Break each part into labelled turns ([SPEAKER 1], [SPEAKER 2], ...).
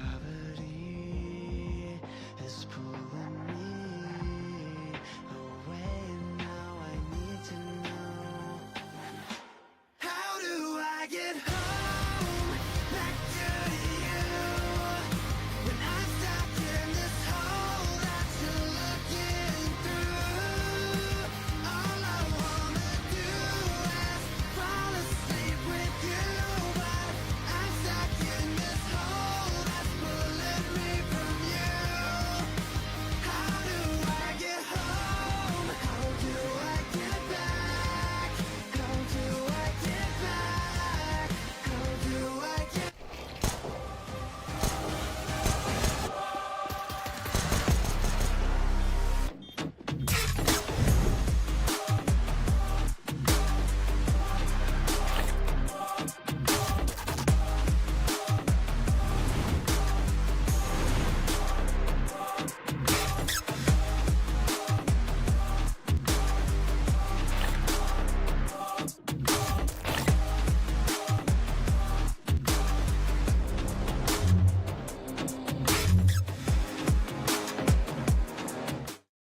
[SPEAKER 1] Gravity is pulling me away, and now I need to know, how do I get home back to you when I'm stuck in this hole that you're looking through? All I wanna do is fall asleep with you, but I'm stuck in this hole that's pulling me from you. How do I get home? How do I get back? How do I get back? How do I get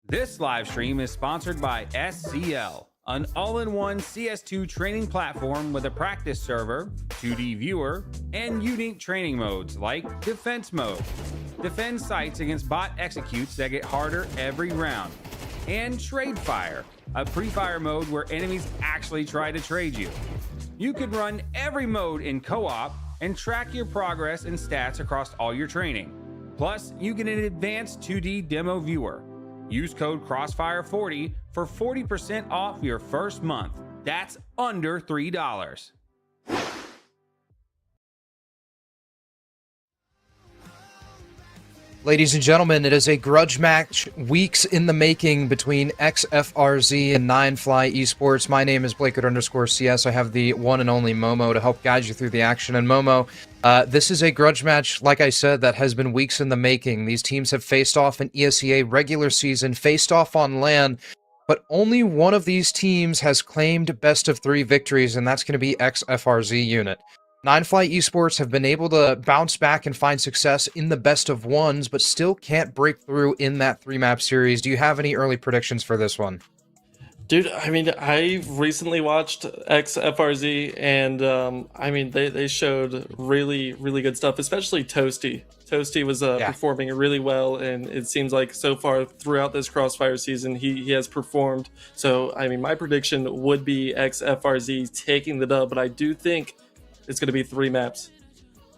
[SPEAKER 2] This live stream is sponsored by SCL, an all-in-one CS2 training platform with a practice server, 2D viewer, and unique training modes like Defense Mode. Defend sites against bot executes that get harder every round. And Trade Fire, a pre-fire mode where enemies actually try to trade you. You could run every mode in co-op and track your progress and stats across all your training. Plus, you get an advanced 2D demo viewer. Use code Crossfire40 for 40% off your first month. That's under $3.
[SPEAKER 3] Ladies and gentlemen, it is a grudge match weeks in the making between FRZ and NineFly Esports. My name is Blakert_CS. I have the one and only Momo to help guide you through the action. And Momo, this is a grudge match, like I said, that has been weeks in the making. These teams have faced off in ESEA regular season, faced off on LAN, but only one of these teams has claimed best of 3 victories, and that's going to be FRZ unit. NineFly Esports have been able to bounce back and find success in the best of ones, but still can't break through in that 3-map series. Do you have any early predictions for this one?
[SPEAKER 4] Dude, I mean, I recently watched FRZ, and I mean, they showed really, really good stuff, especially Toasty. Toasty was performing really well, and it seems like so far throughout this Crossfire season, he has performed. So, I mean, my prediction would be FRZ taking the dub, but I do think it's going to be 3 maps.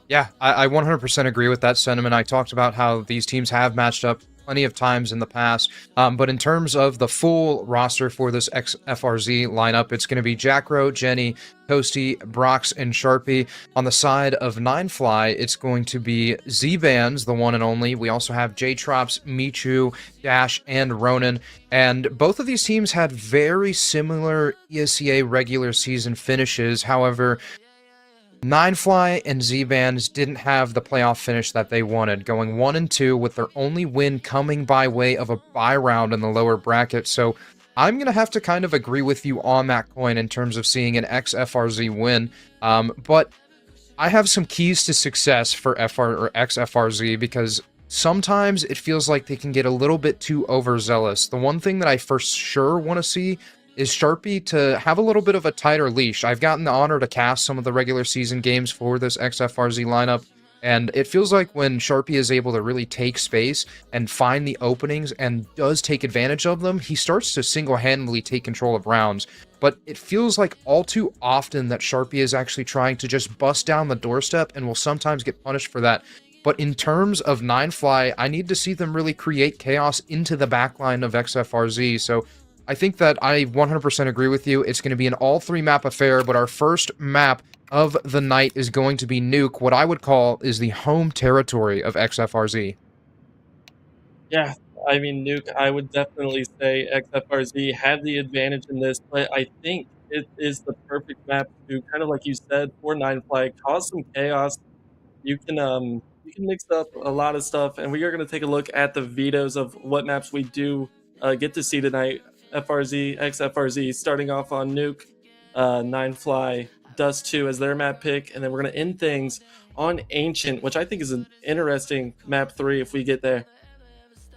[SPEAKER 3] Yeah, I 100% agree with that sentiment. I talked about how these teams have matched up plenty of times in the past, but in terms of the full roster for this FRZ lineup, it's going to be Jackro, Jenny, Toasty, Brox, and Sharpie. On the side of NineFly, it's going to be Z-Bands, the one and only. We also have J-Trops, Michu, Dash, and Ronan. And both of these teams had very similar ESEA regular season finishes. However, NineFly and Z-Bands didn't have the playoff finish that they wanted, going 1-2 with their only win coming by way of a bye round in the lower bracket. So I'm going to have to kind of agree with you on that coin in terms of seeing an FRZ win. But I have some keys to success for FRZ because sometimes it feels like they can get a little bit too overzealous. The one thing that I for sure want to see is Sharpie to have a little bit of a tighter leash. I've gotten the honor to cast some of the regular season games for this FRZ lineup, and it feels like when Sharpie is able to really take space and find the openings and does take advantage of them, he starts to single-handedly take control of rounds. But it feels like all too often that Sharpie is actually trying to just bust down the doorstep and will sometimes get punished for that. But in terms of NineFly, I need to see them really create chaos into the backline of FRZ, so I think that I 100% agree with you. It's going to be an all 3-map affair, but our first map of the night is going to be Nuke, what I would call is the home territory of FRZ.
[SPEAKER 4] Yeah, I mean, Nuke, I would definitely say FRZ had the advantage in this, but I think it is the perfect map to, kind of like you said, for NineFly, cause some chaos. You can mix up a lot of stuff, and we are going to take a look at the vetoes of what maps we do get to see tonight. FRZ, starting off on Nuke, NineFly, Dust 2 as their map pick, and then we're going to end things on Ancient, which I think is an interesting map 3 if we get there.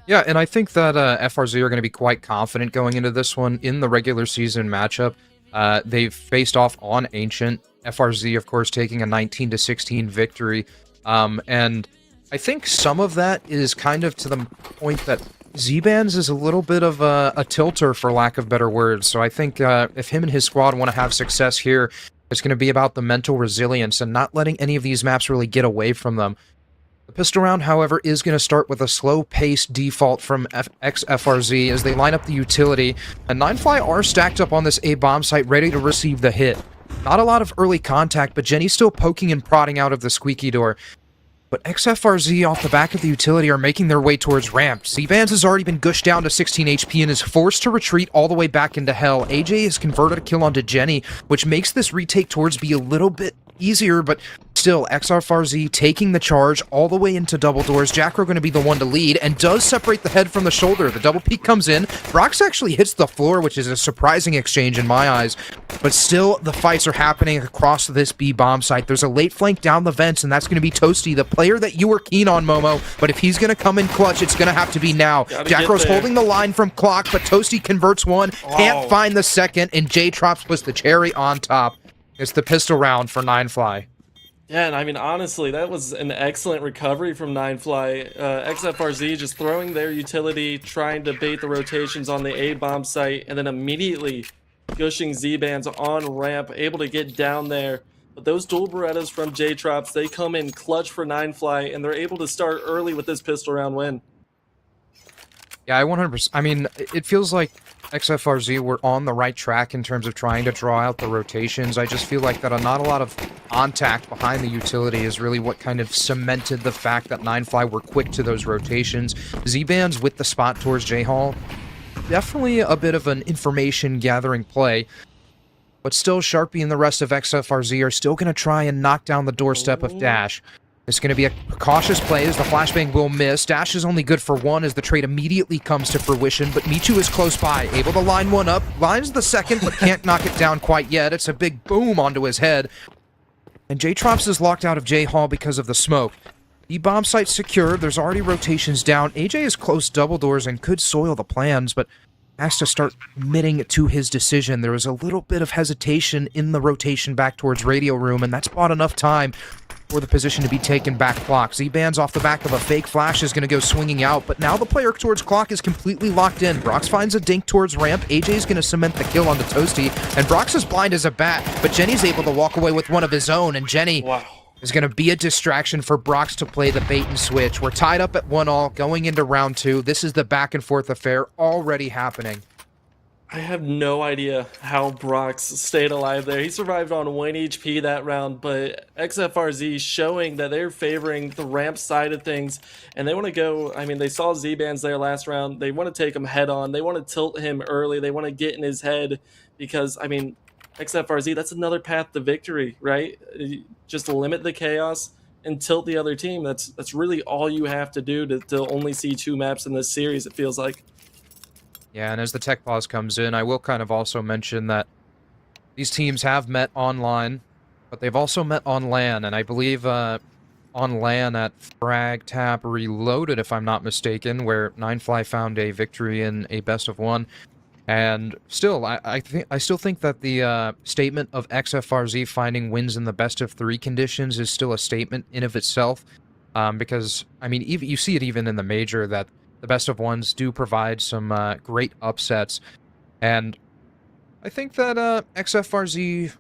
[SPEAKER 3] Yeah, and I think that FRZ are going to be quite confident going into this one in the regular season matchup. They've faced off on Ancient. FRZ, of course, taking a 19-16 victory. And I think some of that is kind of to the point that Z-Bands is a little bit of a tilter, for lack of better words. So I think if him and his squad want to have success here, it's going to be about the mental resilience and not letting any of these maps really get away from them. The pistol round, however, is going to start with a slow-paced default from XFRZ as they line up the utility, and NineFly are stacked up on this A-bomb site ready to receive the hit. Not a lot of early contact, but Jenny's still poking and prodding out of the squeaky door. But XFRZ off the back of the utility are making their way towards ramp. Z-Bands has already been gushed down to 16 HP and is forced to retreat all the way back into hell. AJ has converted a kill onto Jenny, which makes this retake towards be a little bit easier, but still, XFRZ taking the charge all the way into double doors. Jackro going to be the one to lead and does separate the head from the shoulder. The double peek comes in. Brox actually hits the floor, which is a surprising exchange in my eyes. But still, the fights are happening across this B bomb site. There's a late flank down the vents, and that's going to be Toasty, the player that you were keen on, Momo. But if he's going to come in clutch, it's going to have to be now. Jacro's holding the line from Clock, but Toasty converts one, can't find the second, and J-Trops puts the cherry on top. It's the pistol round for NineFly.
[SPEAKER 4] Yeah, and I mean, honestly, that was an excellent recovery from NineFly. XFRZ just throwing their utility, trying to bait the rotations on the A-bomb site, and then immediately gushing Z-Bands on ramp, able to get down there. But those dual Berettas from J-Trops, they come in clutch for NineFly, and they're able to start early with this pistol round win.
[SPEAKER 3] Yeah, I 100%. I mean, it feels like XFRZ were on the right track in terms of trying to draw out the rotations. I just feel like that not a lot of contact behind the utility is really what kind of cemented the fact that NineFly were quick to those rotations. Z-Bands with the spot towards J-Hall, definitely a bit of an information gathering play. But still, Sharpie and the rest of XFRZ are still going to try and knock down the doorstep of Dash. It's going to be a cautious play as the flashbang will miss. Dash is only good for one as the trade immediately comes to fruition, but Michu is close by, able to line one up. Lines the second, but can't knock it down quite yet. It's a big boom onto his head. And J-Trops is locked out of J-Hall because of the smoke. The bomb site's secure. There's already rotations down. AJ is close double doors and could soil the plans, but has to start committing to his decision. There was a little bit of hesitation in the rotation back towards radio room, and that's bought enough time for the position to be taken back Clock. Z-Bands off the back of a fake flash is going to go swinging out, but now the player towards Clock is completely locked in. Brox finds a dink towards ramp. AJ is going to cement the kill onto Toasty, and Brox is blind as a bat, but Jenny's able to walk away with one of his own, and Jenny is going to be a distraction for Brox to play the bait and switch. We're tied up at 1-all going into round 2. This is the back and forth affair already happening.
[SPEAKER 4] I have no idea how Brox stayed alive there. He survived on 1 HP that round, but XFRZ showing that they're favoring the ramp side of things, and they want to go, I mean, they saw Z-Bands there last round. They want to take him head on. They want to tilt him early. They want to get in his head because, I mean, XFRZ, that's another path to victory, right? Just limit the chaos and tilt the other team. That's really all you have to do to only see 2 maps in this series, it feels like.
[SPEAKER 3] Yeah, and as the tech pause comes in, I will kind of also mention that these teams have met online, but they've also met on LAN, and I believe on LAN at Frag Tap Reloaded, if I'm not mistaken, where NineFly found a victory in a best of 1. And still, I still think that the statement of XFRZ finding wins in the best of 3 conditions is still a statement in of itself, because I mean, even you see it even in the major that the best of 1s do provide some great upsets, and I think that XFRZ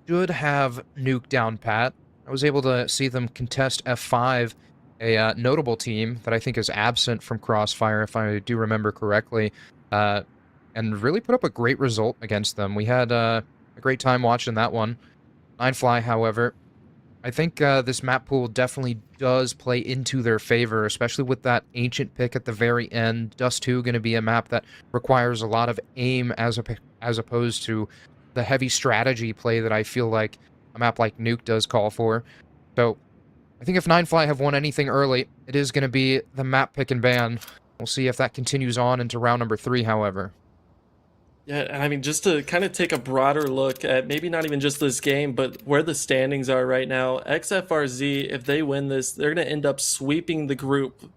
[SPEAKER 3] should have Nuke down pat. I was able to see them contest F5, a notable team that I think is absent from Crossfire, if I do remember correctly, and really put up a great result against them. We had a great time watching that one. NineFly, however, I think this map pool definitely does play into their favor, especially with that Ancient pick at the very end. Dust 2 going to be a map that requires a lot of aim as opposed to the heavy strategy play that I feel like a map like Nuke does call for. So I think if NineFly have won anything early, it is going to be the map pick and ban. We'll see if that continues on into round number 3, however.
[SPEAKER 4] Yeah, and I mean, just to kind of take a broader look at maybe not even just this game, but where the standings are right now, XFRZ, if they win this, they're going to end up sweeping the group.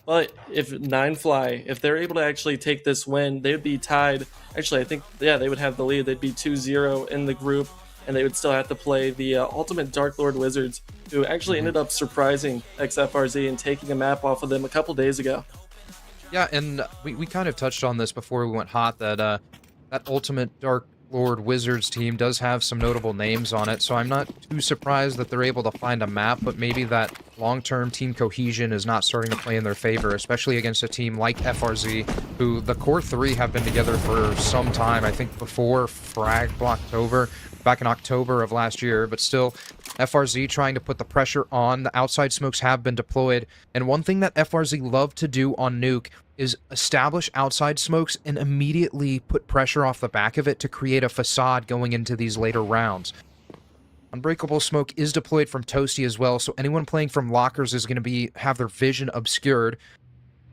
[SPEAKER 4] But if NineFly, if they're able to actually take this win, they would be tied. Actually, I think, yeah, they would have the lead. They'd be 2-0 in the group, and they would still have to play the Ultimate Dark Lord Wizards, who actually ended up surprising XFRZ and taking a map off of them a couple days ago.
[SPEAKER 3] Yeah, and we kind of touched on this before we went hot, that that Ultimate Dark Lord Wizards team does have some notable names on it, so I'm not too surprised that they're able to find a map, but maybe that long-term team cohesion is not starting to play in their favor, especially against a team like FRZ, who the core three have been together for some time, I think before Frag Blocktober, back in October of last year, but still, FRZ trying to put the pressure on. The outside smokes have been deployed, and one thing that FRZ love to do on Nuke is establish outside smokes and immediately put pressure off the back of it to create a facade going into these later rounds. Unbreakable smoke is deployed from Toasty as well, so anyone playing from lockers is going to have their vision obscured.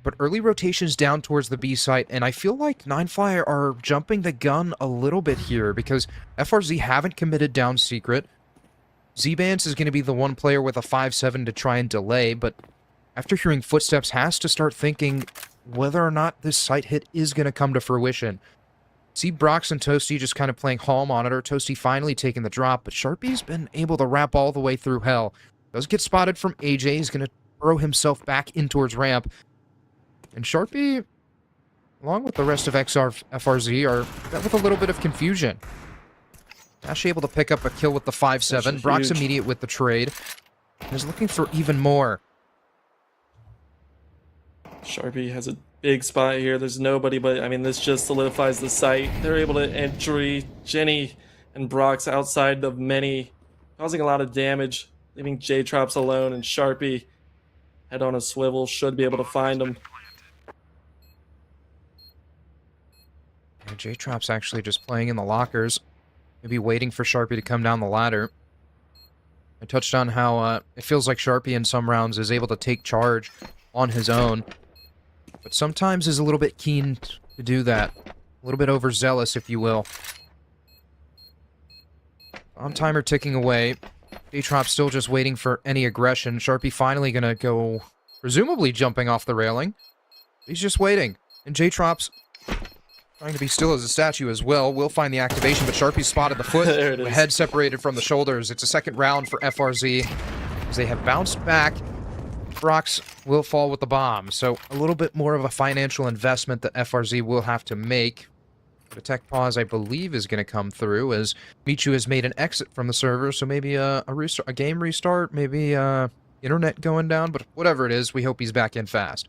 [SPEAKER 3] But early rotations down towards the B site, and I feel like NineFly are jumping the gun a little bit here because FRZ haven't committed down secret. Z-Bans is going to be the one player with a 5-7 to try and delay, but after hearing footsteps has to start thinking whether or not this site hit is going to come to fruition. See Brox and Toasty just kind of playing hall monitor. Toasty finally taking the drop, but Sharpie's been able to wrap all the way through hell. Does get spotted from AJ. He's going to throw himself back in towards ramp. And Sharpie, along with the rest of FRZ, are met with a little bit of confusion. Ash able to pick up a kill with the 5-7. Brox immediate with the trade. And is looking for even more.
[SPEAKER 4] Sharpie has a big spot here. There's nobody, but I mean, this just solidifies the site. They're able to entry Jenny and Brox outside of many, causing a lot of damage, leaving J-Trops alone, and Sharpie, head on a swivel, should be able to find him.
[SPEAKER 3] Yeah, J-Trops actually just playing in the lockers. Maybe waiting for Sharpie to come down the ladder. I touched on how it feels like Sharpie in some rounds is able to take charge on his own, but sometimes is a little bit keen to do that. A little bit overzealous, if you will. On timer ticking away. J-Trop still just waiting for any aggression. Sharpie finally gonna go, presumably jumping off the railing. He's just waiting. And J-Trop's trying to be still as a statue as well. Will find the activation, but Sharpie spotted the foot.
[SPEAKER 4] There it is.
[SPEAKER 3] The head separated from the shoulders. It's a second round for FRZ as they have bounced back. Brox will fall with the bomb, so a little bit more of a financial investment that FRZ will have to make. The tech pause, I believe, is going to come through as Michu has made an exit from the server, so maybe a game restart, maybe internet going down, but whatever it is, we hope he's back in fast.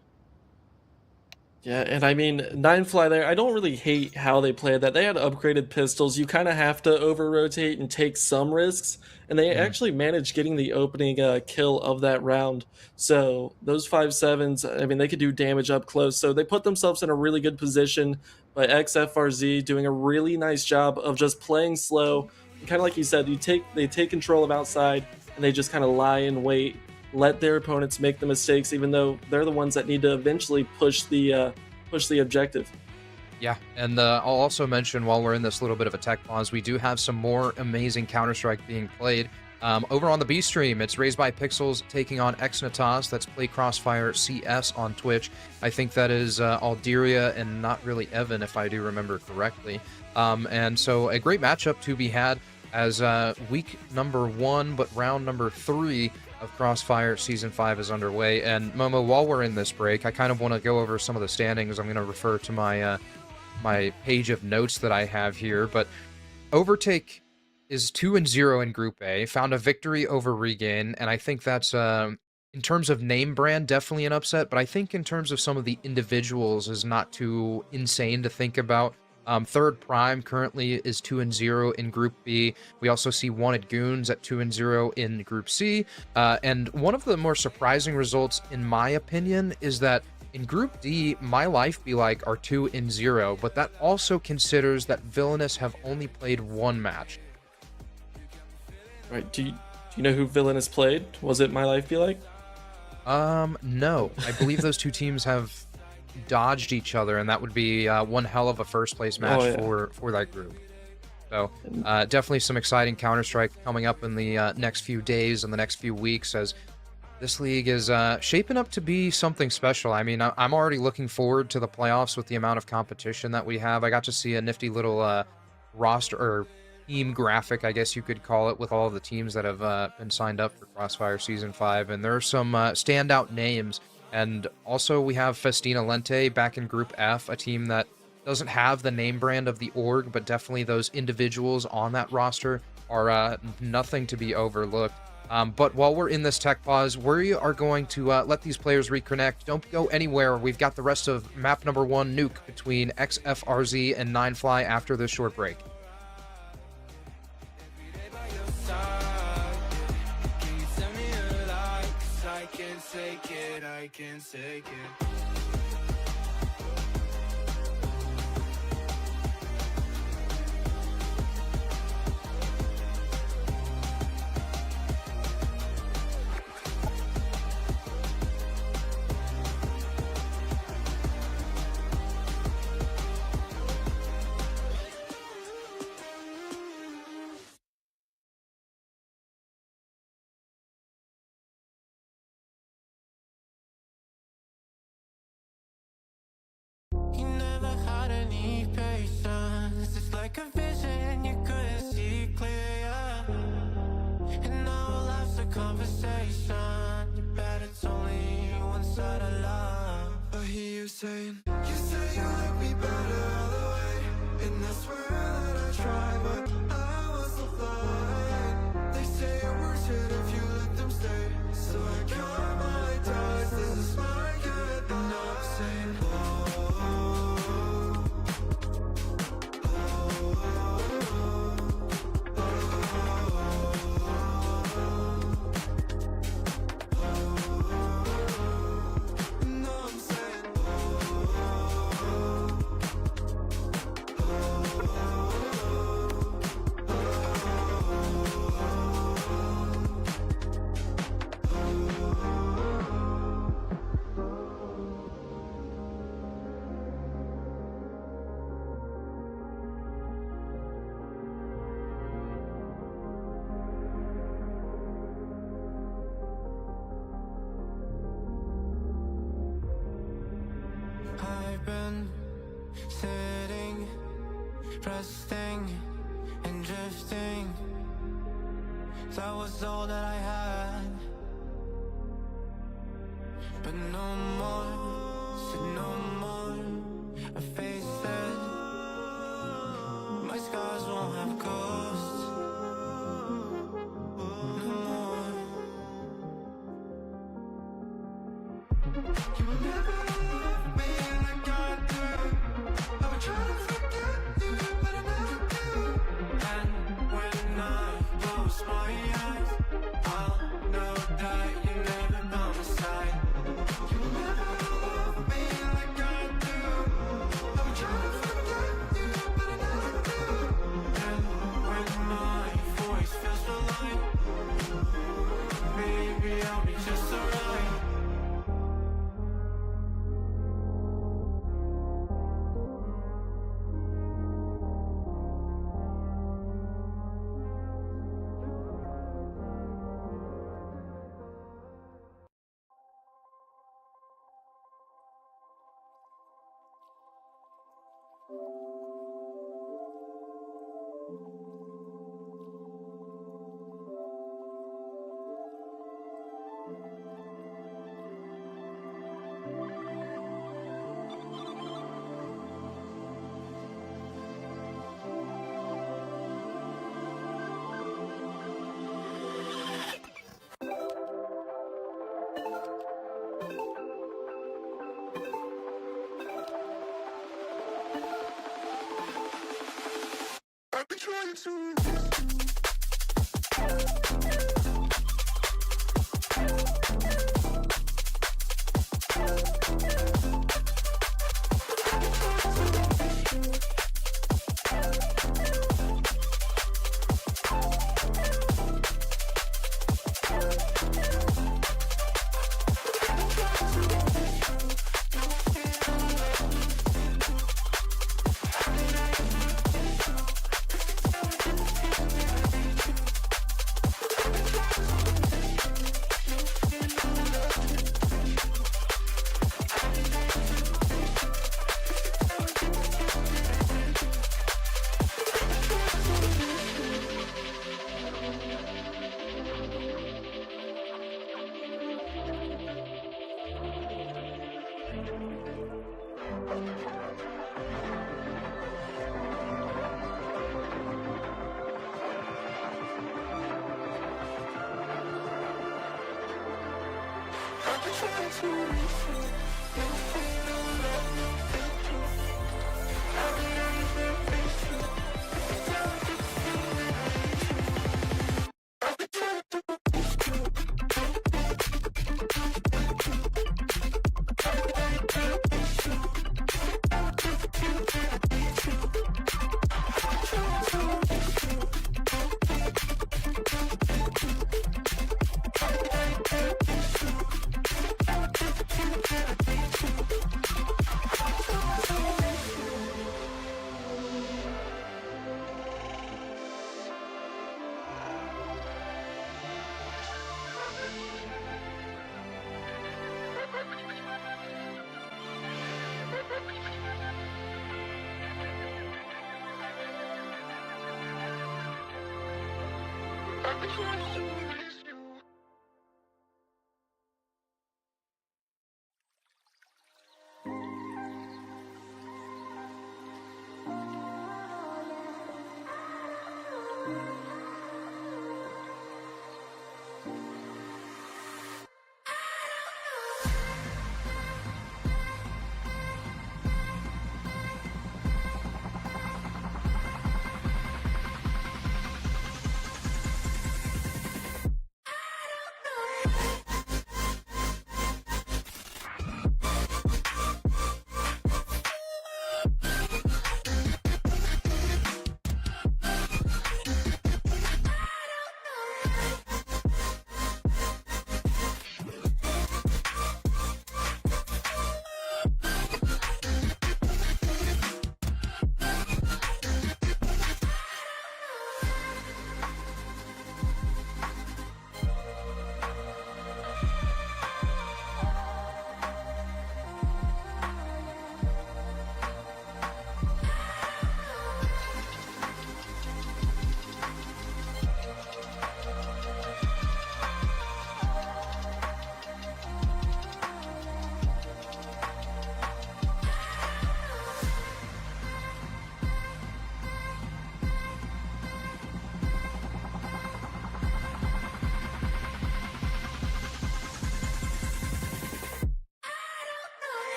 [SPEAKER 4] Yeah, and I mean, NineFly there, I don't really hate how they played that. They had upgraded pistols. You kind of have to over-rotate and take some risks, and they actually managed getting the opening kill of that round. So those 5-7s, I mean, they could do damage up close. So they put themselves in a really good position, but XFRZ doing a really nice job of just playing slow. Kind of like you said, they take control of outside, and they just kind of lie in wait, let their opponents make the mistakes, even though they're the ones that need to eventually push the objective.
[SPEAKER 3] Yeah, and I'll also mention while we're in this little bit of a tech pause, we do have some more amazing Counter-Strike being played. Over on the B stream, it's Raised by Pixels taking on Xnatas. That's Play Crossfire CS on Twitch. I think that is Alderia and not really Evan, if I do remember correctly. And so a great matchup to be had as week number 1, but round number 3 of Crossfire Season 5 is underway. And Momo, while we're in this break, I kind of want to go over some of the standings. I'm going to refer to my my page of notes that I have here, but Overtake is 2-0 in Group A, found a victory over Regain, and I think that's, in terms of name brand, definitely an upset, but I think in terms of some of the individuals is not too insane to think about. Third Prime currently is 2-0 in Group B. We also see Wanted Goons at 2-0 in Group C. And one of the more surprising results, in my opinion, is that in Group D, My Life Be Like are 2-0, but that also considers that Villainous have only played one match.
[SPEAKER 4] Right? Do you know who Villainous played? Was it My Life Be Like?
[SPEAKER 3] No. I believe those two teams have dodged each other, and that would be one hell of a first place match for that group. So definitely some exciting Counter-Strike coming up in the next few days and the next few weeks, as this league is shaping up to be something special. I mean, I'm already looking forward to the playoffs with the amount of competition that we have. I got to see a nifty little roster or team graphic, I guess you could call it, with all of the teams that have been signed up for Crossfire Season 5, and there are some standout names. And also we have Festina Lente back in Group F, a team that doesn't have the name brand of the org, but definitely those individuals on that roster are nothing to be overlooked. But while we're in this tech pause, we are going to let these players reconnect. Don't go anywhere. We've got the rest of map number 1, Nuke, between XFRZ and NineFly after this short break.
[SPEAKER 1] I can't take it. You never had any patience. It's like a vision you couldn't see clear. And now we'll have the conversation. You bet it's only one side of love. I hear you saying, you say you like me better all the way. And I swear that I try, but I was so blind. They say it works it if you let them stay. So I count my dice. This is my good. And now I'm saying, I've been sitting, resting, and drifting. That was all that I had. But no more, said no more. I face it. My scars won't have ghosts. No more. You will never love me like I do. I would try to forget you, but I never do. And when I close my eyes, I'll know that you're never by my side. You will never love me like I do. I would try to forget you, but I never do. And when my voice feels so light, maybe I'll be just alright. I've been trying to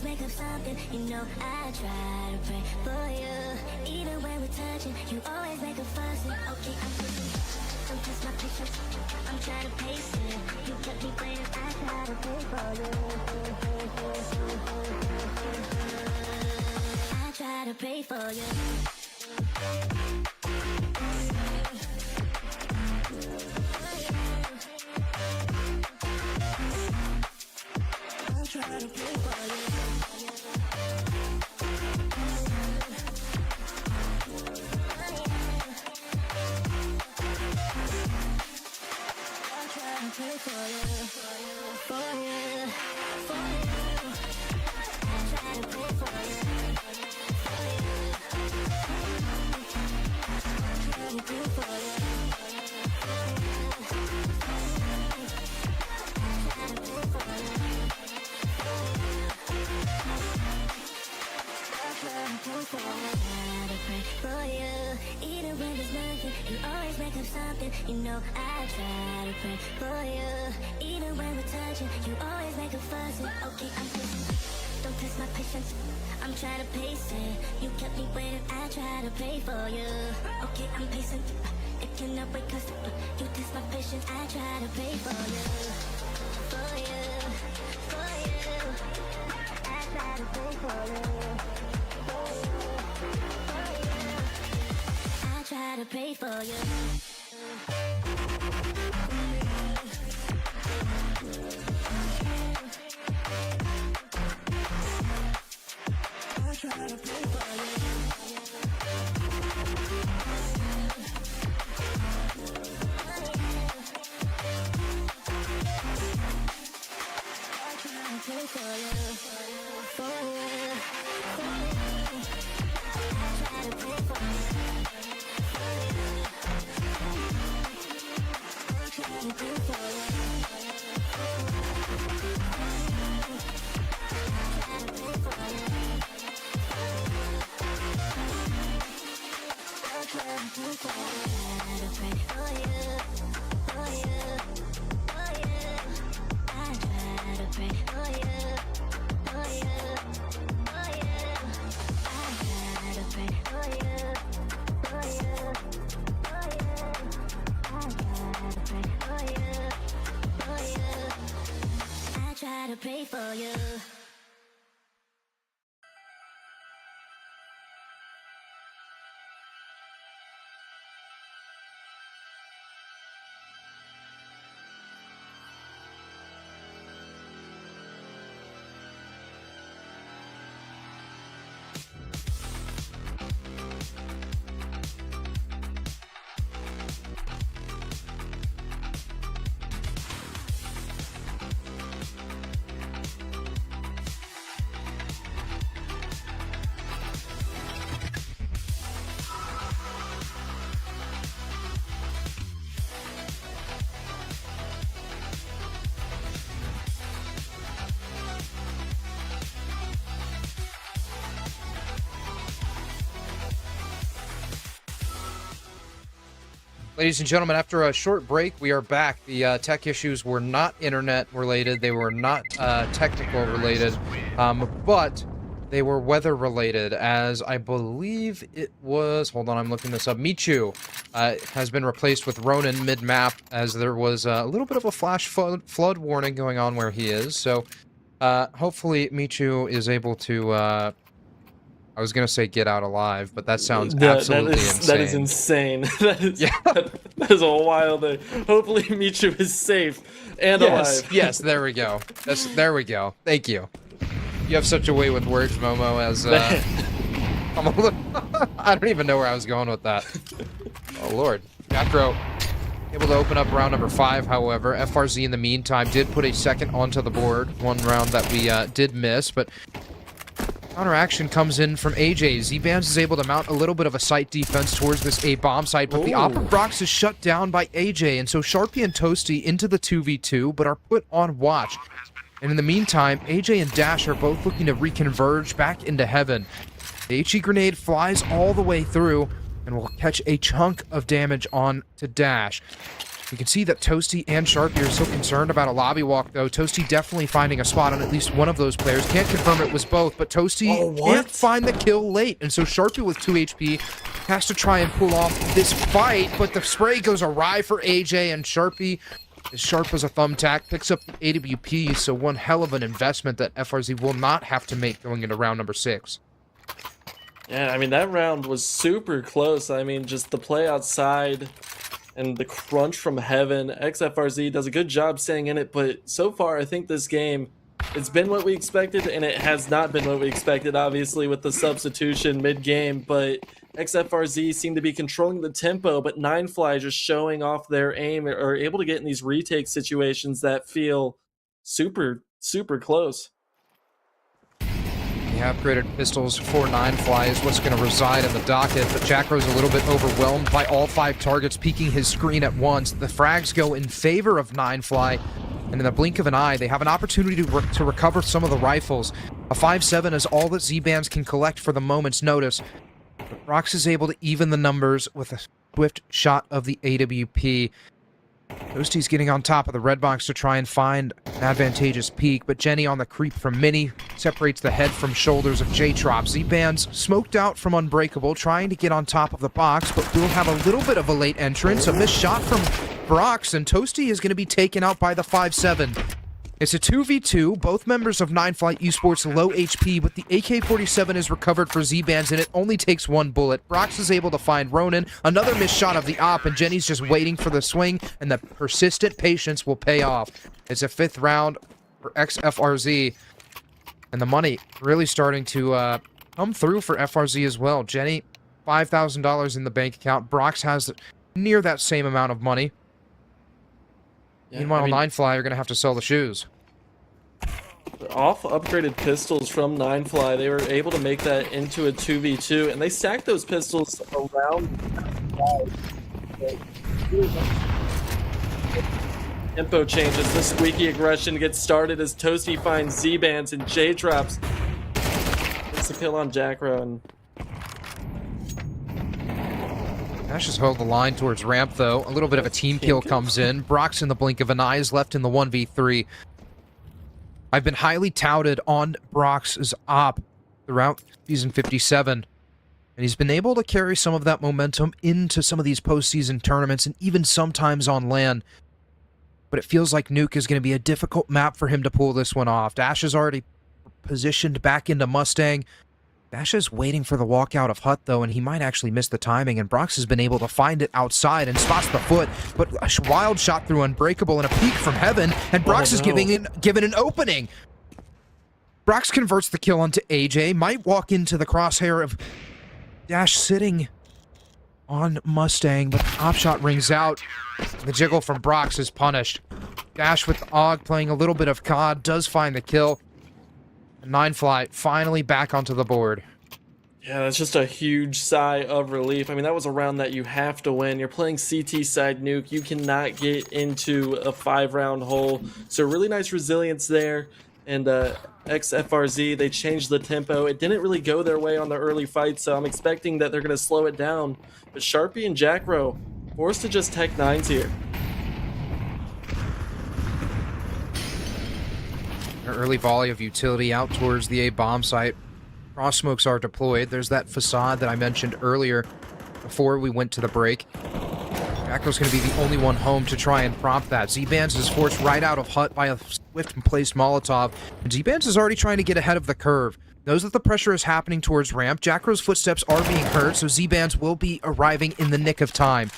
[SPEAKER 5] make up something, you know I try to pray for you. Even when we're touching, you always make a fuss. Okay, I'm pushing, don't test my patience. I'm trying to pace it. You kept me waiting, I try to pray for you. I try to pray for you. Try to play for you. I'll try to play for you, for you, for you. I'll try to play for you, for you. I'll try to play for you. For you, even when there's nothing, you always make up something. You know I try to pray for you. Even when we're touching, you always make a fuss. Okay, I'm pushing, don't test my patience. I'm trying to pace it. You kept me waiting, I try to pray for you. Okay, I'm pacing. It cannot wait 'cause you test my patience. I try to pray for you, for you, for you. I try to pray for you. Try to pray for you. I try to pray for you. I try to pray for you. For you. For you. I try to pray for you. Pray for you.
[SPEAKER 3] Ladies and gentlemen, after a short break, we are back. The tech issues were not internet related. They were not technical related, but they were weather related, as I believe it was, hold on, I'm looking this up. Michu has been replaced with Ronan mid-map, as there was a little bit of a flash flood warning going on where he is. So hopefully Michu is able to... I was gonna say get out alive, but that sounds absolutely insane.
[SPEAKER 4] That is insane. That is a wild thing. Hopefully Michu is safe and alive.
[SPEAKER 3] Yes, there we go. There we go. Thank you. You have such a way with words, Momo, as I'm a little, I don't even know where I was going with that. Oh lord. Macro able to open up round number 5, however. FRZ in the meantime did put a second onto the board. One round that we did miss, but counter action comes in from AJ. Z-Bands is able to mount a little bit of a site defense towards this A bomb site, but the Opera Brox is shut down by AJ, and so Sharpie and Toasty into the 2v2, but are put on watch. And in the meantime, AJ and Dash are both looking to reconverge back into heaven. The HE grenade flies all the way through and will catch a chunk of damage on to Dash. You can see that Toasty and Sharpie are so concerned about a lobby walk, though. Toasty definitely finding a spot on at least one of those players. Can't confirm it was both, but Toasty can't find the kill late. And so Sharpie with 2 HP has to try and pull off this fight, but the spray goes awry for AJ, and Sharpie, as sharp as a thumbtack, picks up the AWP, so one hell of an investment that FRZ will not have to make going into round number 6.
[SPEAKER 4] Yeah, I mean, that round was super close. I mean, just the play outside and the crunch from heaven. XFRZ does a good job staying in it, but so far I think this game, it's been what we expected, and it has not been what we expected, obviously, with the substitution mid-game, but XFRZ seem to be controlling the tempo, but NineFly just showing off their aim, are able to get in these retake situations that feel super, super close.
[SPEAKER 3] The upgraded pistols for NineFly is what's going to reside in the docket, but Jacro's a little bit overwhelmed by all 5 targets peeking his screen at once. The frags go in favor of NineFly, and in the blink of an eye, they have an opportunity to recover some of the rifles. A 5.7 is all that Z-Bands can collect for the moment's notice, but Brox is able to even the numbers with a swift shot of the AWP. Toasty's getting on top of the red box to try and find an advantageous peak, but Jenny on the creep from Mini separates the head from shoulders of J-Trop. Z-Bands smoked out from Unbreakable, trying to get on top of the box, but will have a little bit of a late entrance. A missed shot from Brox, and Toasty is going to be taken out by the 5.7. It's a 2v2, both members of NineFly Esports low HP, but the AK-47 is recovered for Z-Bands, and it only takes 1 bullet. Brox is able to find Ronan, another missed shot of the op, and Jenny's just waiting for the swing, and the persistent patience will pay off. It's a 5th round for XFRZ, and the money really starting to come through for FRZ as well. Jenny, $5,000 in the bank account. Brox has near that same amount of money. Yeah, meanwhile, NineFly are going to have to sell the shoes.
[SPEAKER 4] Off upgraded pistols from NineFly, they were able to make that into a 2v2, and they stacked those pistols around. Tempo changes. The squeaky aggression gets started as Toasty finds Z-Bands and J-Drops. It's a kill on Jacro, and
[SPEAKER 3] Ash has held the line towards ramp, though. A little bit of a team kill comes in. Brox in the blink of an eye is left in the 1v3. I've been highly touted on Brox's op throughout Season 57, and he's been able to carry some of that momentum into some of these postseason tournaments and even sometimes on LAN. But it feels like Nuke is going to be a difficult map for him to pull this one off. Dash is already positioned back into Mustang. Dash is waiting for the walkout of Hut, though, and he might actually miss the timing, and Brox has been able to find it outside and spots the foot, but a wild shot through Unbreakable and a peek from Heaven, and Brox is given an opening. Brox converts the kill onto AJ, might walk into the crosshair of Dash sitting on Mustang, but the op shot rings out. The jiggle from Brox is punished. Dash with the AUG playing a little bit of COD, does find the kill. NineFly finally back onto the board.
[SPEAKER 4] yeah, that's just a huge sigh of relief. I mean, that was a round that you have to win. You're playing CT side Nuke. You cannot get into a 5-round hole. So really nice resilience there. And XFRZ, they changed the tempo. It didn't really go their way on the early fight, so I'm expecting that they're going to slow it down. But Sharpie and Jacro forced to just tech 9s here.
[SPEAKER 3] An early volley of utility out towards the A bomb site. Cross smokes are deployed. There's that facade that I mentioned earlier before we went to the break. Jacko's going to be the only one home to try and prompt that. Z-Bands is forced right out of Hut by a swift and placed Molotov. And Z-Bands is already trying to get ahead of the curve. Knows that the pressure is happening towards ramp. Jacko's footsteps are being heard, so Z-Bands will be arriving in the nick of time.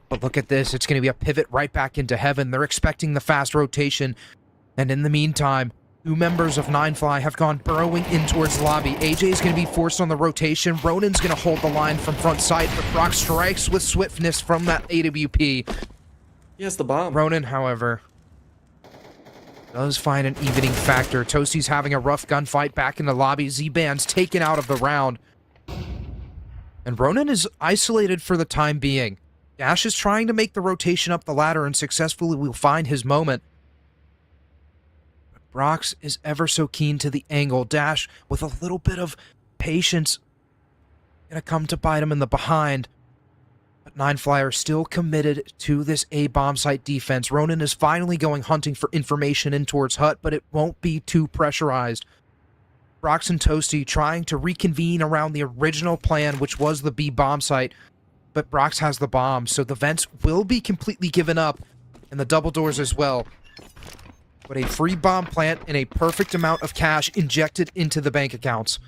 [SPEAKER 3] But look at this. It's going to be a pivot right back into Heaven. They're expecting the fast rotation. And in the meantime, 2 members of NineFly have gone burrowing in towards the lobby. AJ is going to be forced on the rotation. Ronan's going to hold the line from front side, but Brock strikes with swiftness from that AWP.
[SPEAKER 4] He has the bomb.
[SPEAKER 3] Ronan, however, does find an evening factor. Toasty's having a rough gunfight back in the lobby. Z-Band's taken out of the round. And Ronan is isolated for the time being. Dash is trying to make the rotation up the ladder and successfully will find his moment. Brox is ever so keen to the angle. Dash, with a little bit of patience, gonna come to bite him in the behind. But NineFly are still committed to this A bomb site defense. Ronan is finally going hunting for information in towards Hut, but it won't be too pressurized. Brox and Toasty trying to reconvene around the original plan, which was the B bomb site, but Brox has the bomb, so the vents will be completely given up, and the double doors as well. But a free bomb plant and a perfect amount of cash injected into the bank accounts.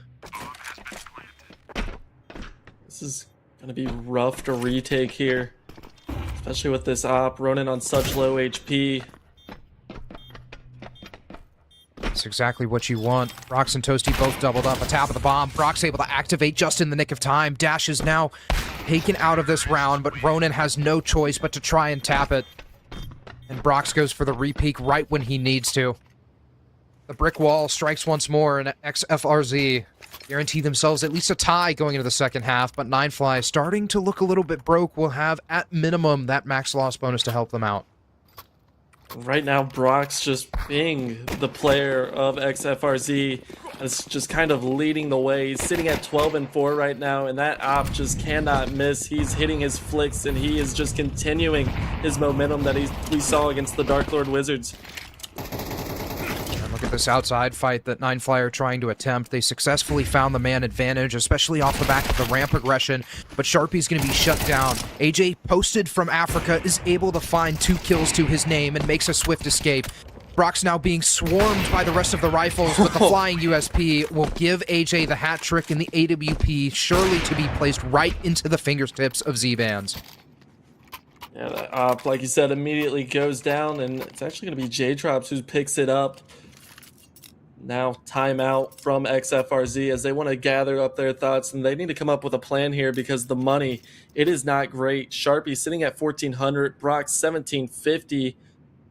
[SPEAKER 4] This is going to be rough to retake here, especially with this op. Ronan on such low HP.
[SPEAKER 3] That's exactly what you want. Brox and Toasty both doubled up. A tap of the bomb. Brox able to activate just in the nick of time. Dash is now taken out of this round, but Ronan has no choice but to try and tap it. And Brox goes for the repeak right when he needs to. The brick wall strikes once more, and XFRZ guarantee themselves at least a tie going into the second half, but NineFly, starting to look a little bit broke, will have at minimum that max loss bonus to help them out.
[SPEAKER 4] Right now, Brox just being the player of XFRZ is just kind of leading the way. He's sitting at 12-4 right now, and that op just cannot miss. He's hitting his flicks, and he is just continuing his momentum that we saw against the Dark Lord Wizards.
[SPEAKER 3] And look at this outside fight that NineFly are trying to attempt. They successfully found the man advantage, especially off the back of the ramp aggression, but Sharpie's going to be shut down. AJ, posted from Africa, is able to find 2 kills to his name and makes a swift escape. Brox now being swarmed by the rest of the rifles, but the flying USP will give AJ the hat trick in the AWP, surely to be placed right into the fingertips of Z-Bands.
[SPEAKER 4] Yeah, that op, like you said, immediately goes down, and it's actually going to be J-Drops who picks it up. Now timeout from XFRZ as they want to gather up their thoughts, and they need to come up with a plan here because the money, it is not great. Sharpie sitting at 1,400, Brox 1,750.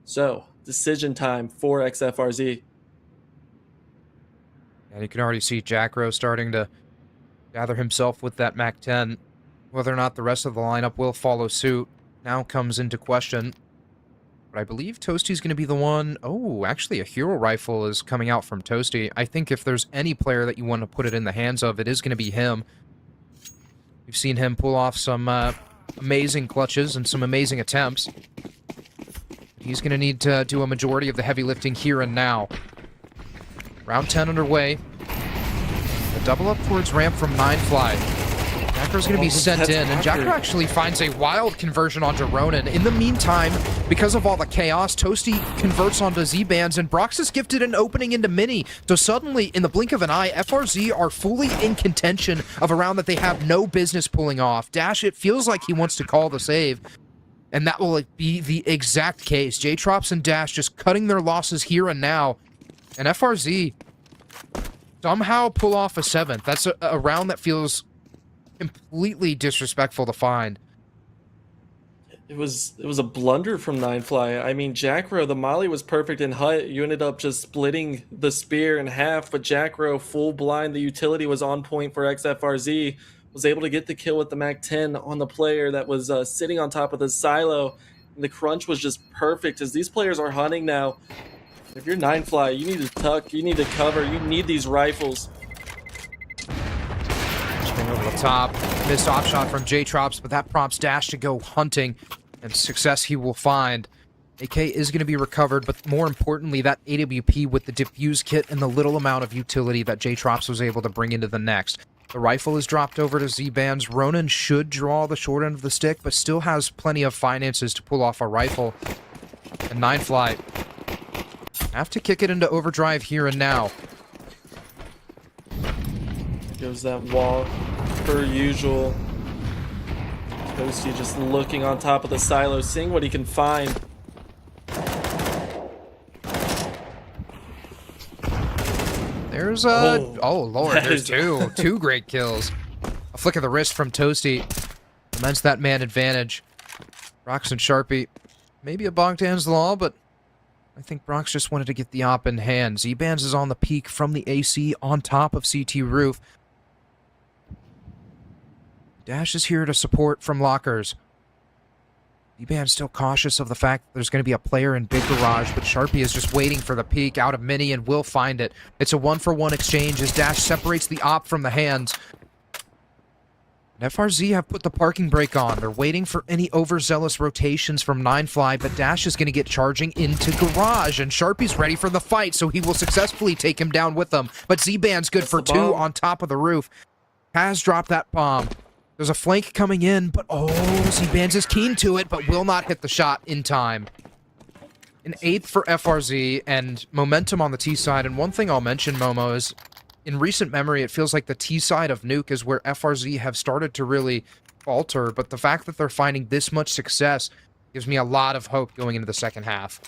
[SPEAKER 4] So decision time for XFRZ.
[SPEAKER 3] And you can already see Jackro starting to gather himself with that MAC-10. Whether or not the rest of the lineup will follow suit now comes into question. But I believe Toasty's going to be the one. Oh, actually a hero rifle is coming out from Toasty. I think if there's any player that you want to put it in the hands of, it is going to be him. We've seen him pull off some amazing clutches and some amazing attempts. He's going to need to do a majority of the heavy lifting here and now. Round 10 underway. A double up towards ramp from NineFly. Jackra's going to be sent in, and Jackra actually finds a wild conversion onto Ronan. In the meantime, because of all the chaos, Toasty converts onto Z-Bands, and Brox is gifted an opening into Mini. So suddenly, in the blink of an eye, FRZ are fully in contention of a round that they have no business pulling off. Dash, it feels like he wants to call the save. And that will be the exact case. J-Trops and Dash just cutting their losses here and now. And FRZ somehow pull off a 7th. That's a round that feels completely disrespectful to find.
[SPEAKER 4] It was a blunder from NineFly. I mean, Jackro, the molly was perfect in Hut. You ended up just splitting the spear in half, but Jackro, full blind, the utility was on point for XFRZ. Was able to get the kill with the MAC-10 on the player that was sitting on top of the silo. And the crunch was just perfect as these players are hunting now. If you're NineFly, you need to tuck, you need to cover, you need these rifles.
[SPEAKER 3] Swing over the top. Missed off shot from J-Trops, but that prompts Dash to go hunting. And success he will find. AK is going to be recovered, but more importantly, that AWP with the diffuse kit and the little amount of utility that J-Trops was able to bring into the next. The rifle is dropped over to Z-Bands. Ronan should draw the short end of the stick, but still has plenty of finances to pull off a rifle. And NineFly have to kick it into overdrive here and now.
[SPEAKER 4] Goes that wall, per usual. Toasty just looking on top of the silo, seeing what he can find.
[SPEAKER 3] There's a... Oh, Lord, there's two great kills. A flick of the wrist from Toasty. Immense that man advantage. Brox and Sharpie. Maybe a Bogdan's Law, but I think Brox just wanted to get the op in hand. Z-Bands is on the peak from the AC on top of CT roof. Dash is here to support from lockers. Z-Band's still cautious of the fact that there's going to be a player in Big Garage, but Sharpie is just waiting for the peek out of Mini and will find it. It's a 1-for-1 exchange as Dash separates the op from the hands. FRZ have put the parking brake on. They're waiting for any overzealous rotations from NineFly, but Dash is going to get charging into Garage, and Sharpie's ready for the fight, so he will successfully take him down with them. But Z-Band's good for 2 on top of the roof. Has dropped that bomb. There's a flank coming in, but Z-Band's is keen to it, but will not hit the shot in time. An 8th for FRZ, and momentum on the T side. And one thing I'll mention, Momo, is in recent memory, it feels like the T side of Nuke is where FRZ have started to really falter, but the fact that they're finding this much success gives me a lot of hope going into the second half.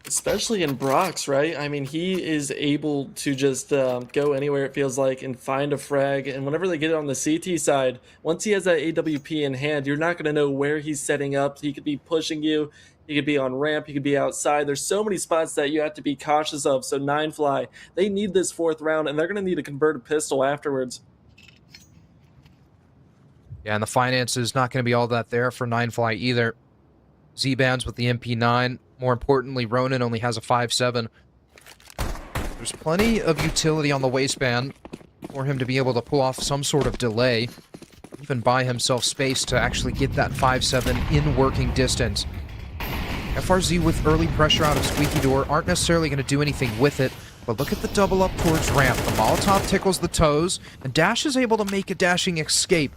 [SPEAKER 4] Especially in Brox, right? I mean, he is able to just go anywhere, it feels like, and find a frag. And whenever they get it on the CT side, once he has that AWP in hand, you're not going to know where he's setting up. He could be pushing you. He could be on ramp. He could be outside. There's so many spots that you have to be cautious of. So NineFly, they need this 4th round, and they're going to need a converted pistol afterwards.
[SPEAKER 3] Yeah, and the finance is not going to be all that there for NineFly either. Z-Bands with the MP9. More importantly, Ronin only has a 5.7. There's plenty of utility on the waistband for him to be able to pull off some sort of delay, even buy himself space to actually get that 5.7 in working distance. FRZ with early pressure out of Squeaky Door aren't necessarily going to do anything with it, but look at the double up towards ramp. The Molotov tickles the toes, and Dash is able to make a dashing escape.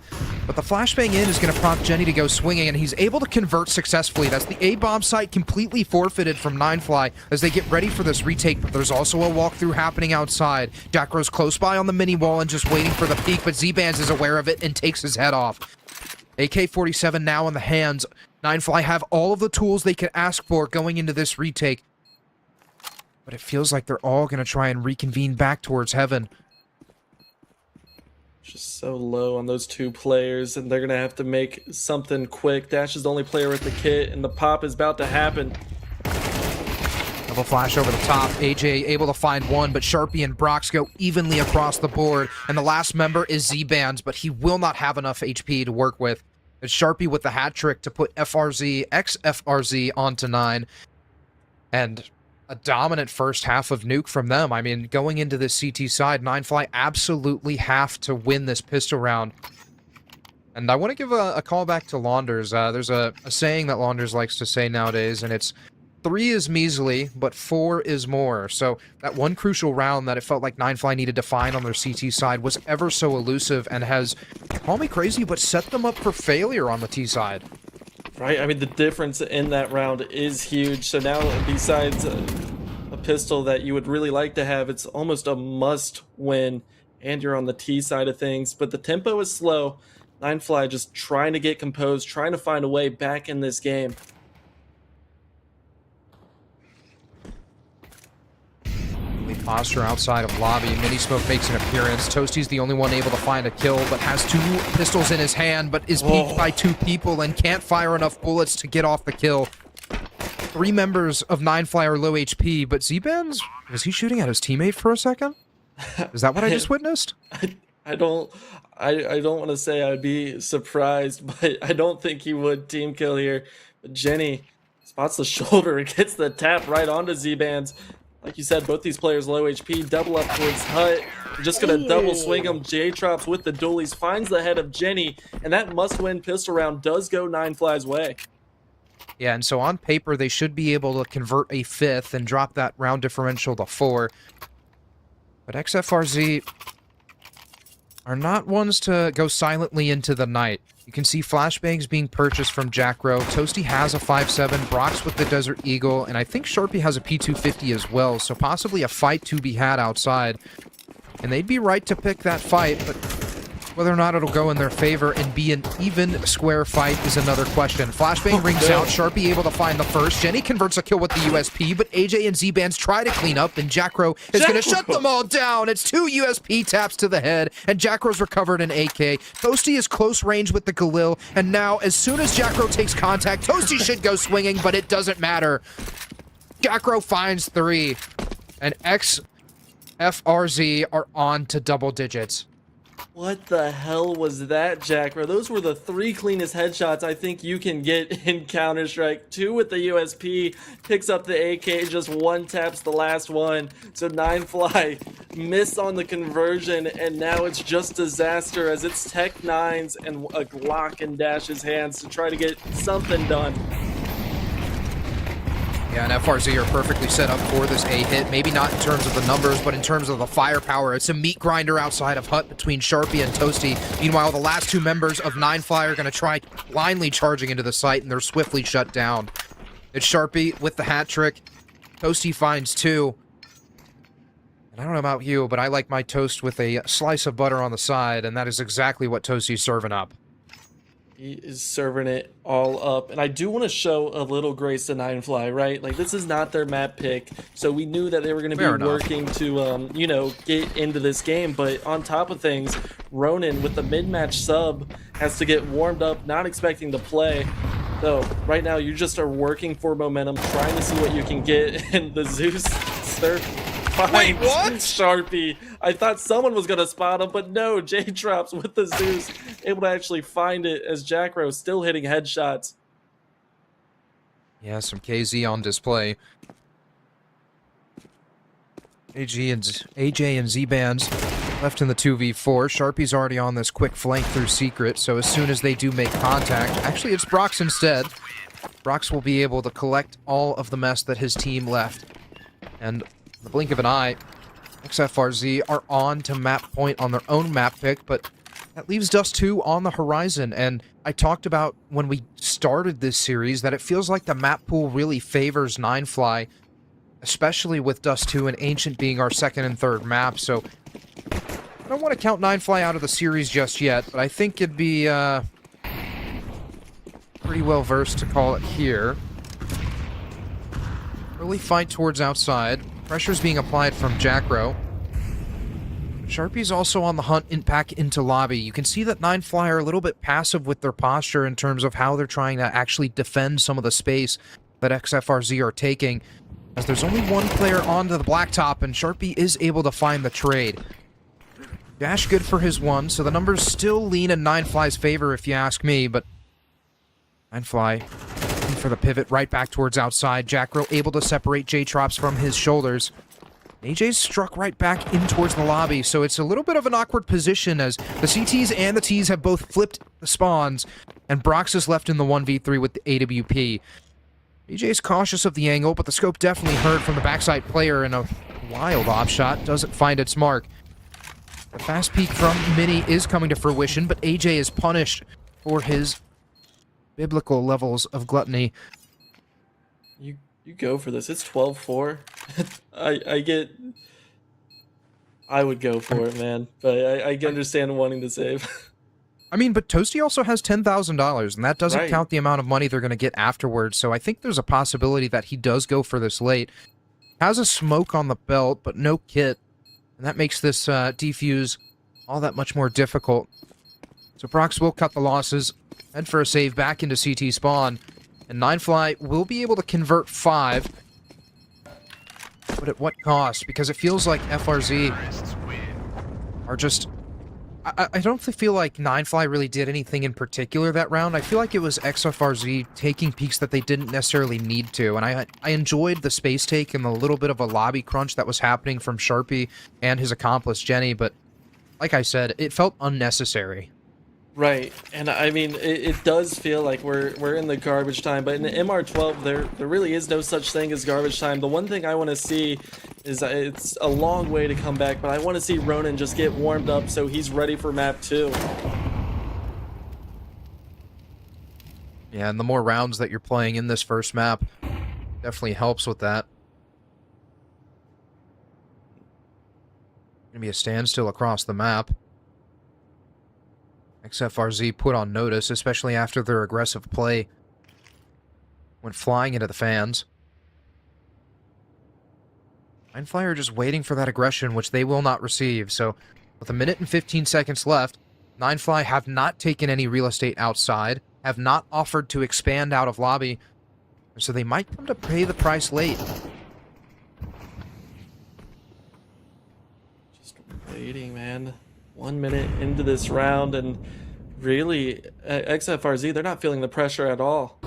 [SPEAKER 3] But the flashbang in is going to prompt Jenny to go swinging, and he's able to convert successfully. That's the A-bomb site completely forfeited from NineFly as they get ready for this retake, but there's also a walkthrough happening outside. Jacro's close by on the mini wall and just waiting for the peek, but Z-Bands is aware of it and takes his head off. AK-47 now in the hands. NineFly have all of the tools they could ask for going into this retake. But it feels like they're all going to try and reconvene back towards heaven.
[SPEAKER 4] Just so low on those 2 players, and they're going to have to make something quick. Dash is the only player with the kit, and the pop is about to happen.
[SPEAKER 3] Double flash over the top. AJ able to find one, but Sharpie and Brox go evenly across the board. And the last member is Z-Bands, but he will not have enough HP to work with. It's Sharpie with the hat trick to put FRZ, ex-FRZ onto 9. And a dominant first half of Nuke from them. I mean, going into this CT side, NineFly absolutely have to win this pistol round. And I want to give a call back to Launders. There's a saying that Launders likes to say nowadays, and it's 3 is measly, but 4 is more. So that one crucial round that it felt like NineFly needed to find on their CT side was ever so elusive and has, call me crazy, but set them up for failure on the T side.
[SPEAKER 4] Right, I mean, the difference in that round is huge. So now, besides a pistol that you would really like to have, it's almost a must win, and you're on the T side of things. But the tempo is slow. NineFly just trying to get composed, trying to find a way back in this game.
[SPEAKER 3] Posture outside of lobby. Minismoke makes an appearance. Toasty's the only one able to find a kill, but has 2 pistols in his hand, but is peeked by 2 people and can't fire enough bullets to get off the kill. 3 members of NineFly are low HP, but Z-Bands, was he shooting at his teammate for a second? Is that what I just witnessed?
[SPEAKER 4] I don't want to say I'd be surprised, but I don't think he would team kill here. But Jenny spots the shoulder and gets the tap right onto Z-Bands. Like you said, both these players low HP, double up towards Hut. Just gonna double swing him. J-Trops with the dualies, finds the head of Jenny, and that must-win pistol round does go NineFly's way.
[SPEAKER 3] Yeah, and so on paper, they should be able to convert a 5th and drop that round differential to 4. But XFRZ are not ones to go silently into the night. You can see flashbangs being purchased from Jackro. Toasty has a 5.7, Brox with the Desert Eagle, and I think Sharpie has a P250 as well, so possibly a fight to be had outside. And they'd be right to pick that fight, but whether or not it'll go in their favor and be an even square fight is another question. Flashbang rings out, Sharpie able to find the first. Jenny converts a kill with the USP, but AJ and Z-Bands try to clean up, and Jackro is going to shut them all down. It's 2 USP taps to the head, and Jackro's recovered an AK. Toasty is close range with the Galil, and now as soon as Jackro takes contact, Toasty should go swinging, but it doesn't matter. Jackro finds 3, and FRZ are on to double digits.
[SPEAKER 4] What the hell was that, Jackro? Those were the 3 cleanest headshots I think you can get in Counter-Strike. 2 with the USP, picks up the AK, just 1 taps the last one. So NineFly missed on the conversion, and now it's just disaster as it's Tech 9s and a Glock in Dash's hands to try to get something done.
[SPEAKER 3] Yeah, and FRZ are perfectly set up for this A-hit. Maybe not in terms of the numbers, but in terms of the firepower. It's a meat grinder outside of Hut between Sharpie and Toasty. Meanwhile, the last 2 members of NineFly are going to try blindly charging into the site, and they're swiftly shut down. It's Sharpie with the hat trick. Toasty finds 2. And I don't know about you, but I like my toast with a slice of butter on the side, and that is exactly what Toasty's serving up.
[SPEAKER 4] He is serving it all up. And I do want to show a little grace to NineFly, right? Like, this is not their map pick, so we knew that they were going to be working to, you know, get into this game. But on top of things, Ronan, with the mid-match sub, has to get warmed up, not expecting to play. So, right now, you just are working for momentum, trying to see what you can get, and the Zeus finds Sharpie. I thought someone was going to spot him, but no, J-Drops with the Zeus, able to actually find it as Jackro still hitting headshots.
[SPEAKER 3] Yeah, some KZ on display. AJ and Z bands left in the 2v4. Sharpie's already on this quick flank through Secret, so as soon as they do make contact, actually it's Brox instead. Brox will be able to collect all of the mess that his team left. And in the blink of an eye, XFRZ are on to map point on their own map pick, but that leaves Dust 2 on the horizon. And I talked about when we started this series that it feels like the map pool really favors NineFly, especially with Dust 2 and Ancient being our second and third map. So I don't want to count NineFly out of the series just yet, but I think it'd be pretty well versed to call it here. Early fight towards outside. Pressure's being applied from Jackro. Sharpie's also on the hunt back into lobby. You can see that NineFly are a little bit passive with their posture in terms of how they're trying to actually defend some of the space that XFRZ are taking, as there's only 1 player onto the blacktop, and Sharpie is able to find the trade. Dash good for his 1, so the numbers still lean in NineFly's favor if you ask me, but NineFly for the pivot right back towards outside. Jackro able to separate J-Trops from his shoulders. AJ's struck right back in towards the lobby, so it's a little bit of an awkward position as the CTs and the Ts have both flipped the spawns, and Brox is left in the 1v3 with the AWP. AJ's cautious of the angle, but the scope definitely heard from the backside player, and a wild op shot doesn't find its mark. The fast peek from Mini is coming to fruition, but AJ is punished for his biblical levels of gluttony.
[SPEAKER 4] You go for this. It's 12-4. I would go for it, man. But I understand wanting to save.
[SPEAKER 3] I mean, but Toasty also has $10,000, and that doesn't
[SPEAKER 4] Right.
[SPEAKER 3] count the amount of money they're going to get afterwards, so I think there's a possibility that he does go for this late. Has a smoke on the belt, but no kit, and that makes this defuse all that much more difficult. So Brox will cut the losses, head for a save back into CT spawn, and NineFly will be able to convert 5, but at what cost? Because it feels like FRZ are just... I don't feel like NineFly really did anything in particular that round. I feel like it was XFRZ taking peeks that they didn't necessarily need to, and I enjoyed the space take and the little bit of a lobby crunch that was happening from Sharpie and his accomplice Jenny, but like I said, it felt unnecessary.
[SPEAKER 4] Right, and I mean, it does feel like we're in the garbage time, but in the MR12, there really is no such thing as garbage time. The one thing I want to see is it's a long way to come back, but I want to see Ronan just get warmed up so he's ready for map 2.
[SPEAKER 3] Yeah, and the more rounds that you're playing in this first map definitely helps with that. Gonna be a standstill across the map. XFRZ put on notice, especially after their aggressive play went flying into the fans. NineFly are just waiting for that aggression, which they will not receive. So, with 1 minute and 15 seconds left, NineFly have not taken any real estate outside, have not offered to expand out of lobby, so they might come to pay the price late.
[SPEAKER 4] Just waiting, man. 1 minute into this round, and really, XFRZ, they're not feeling the pressure at all.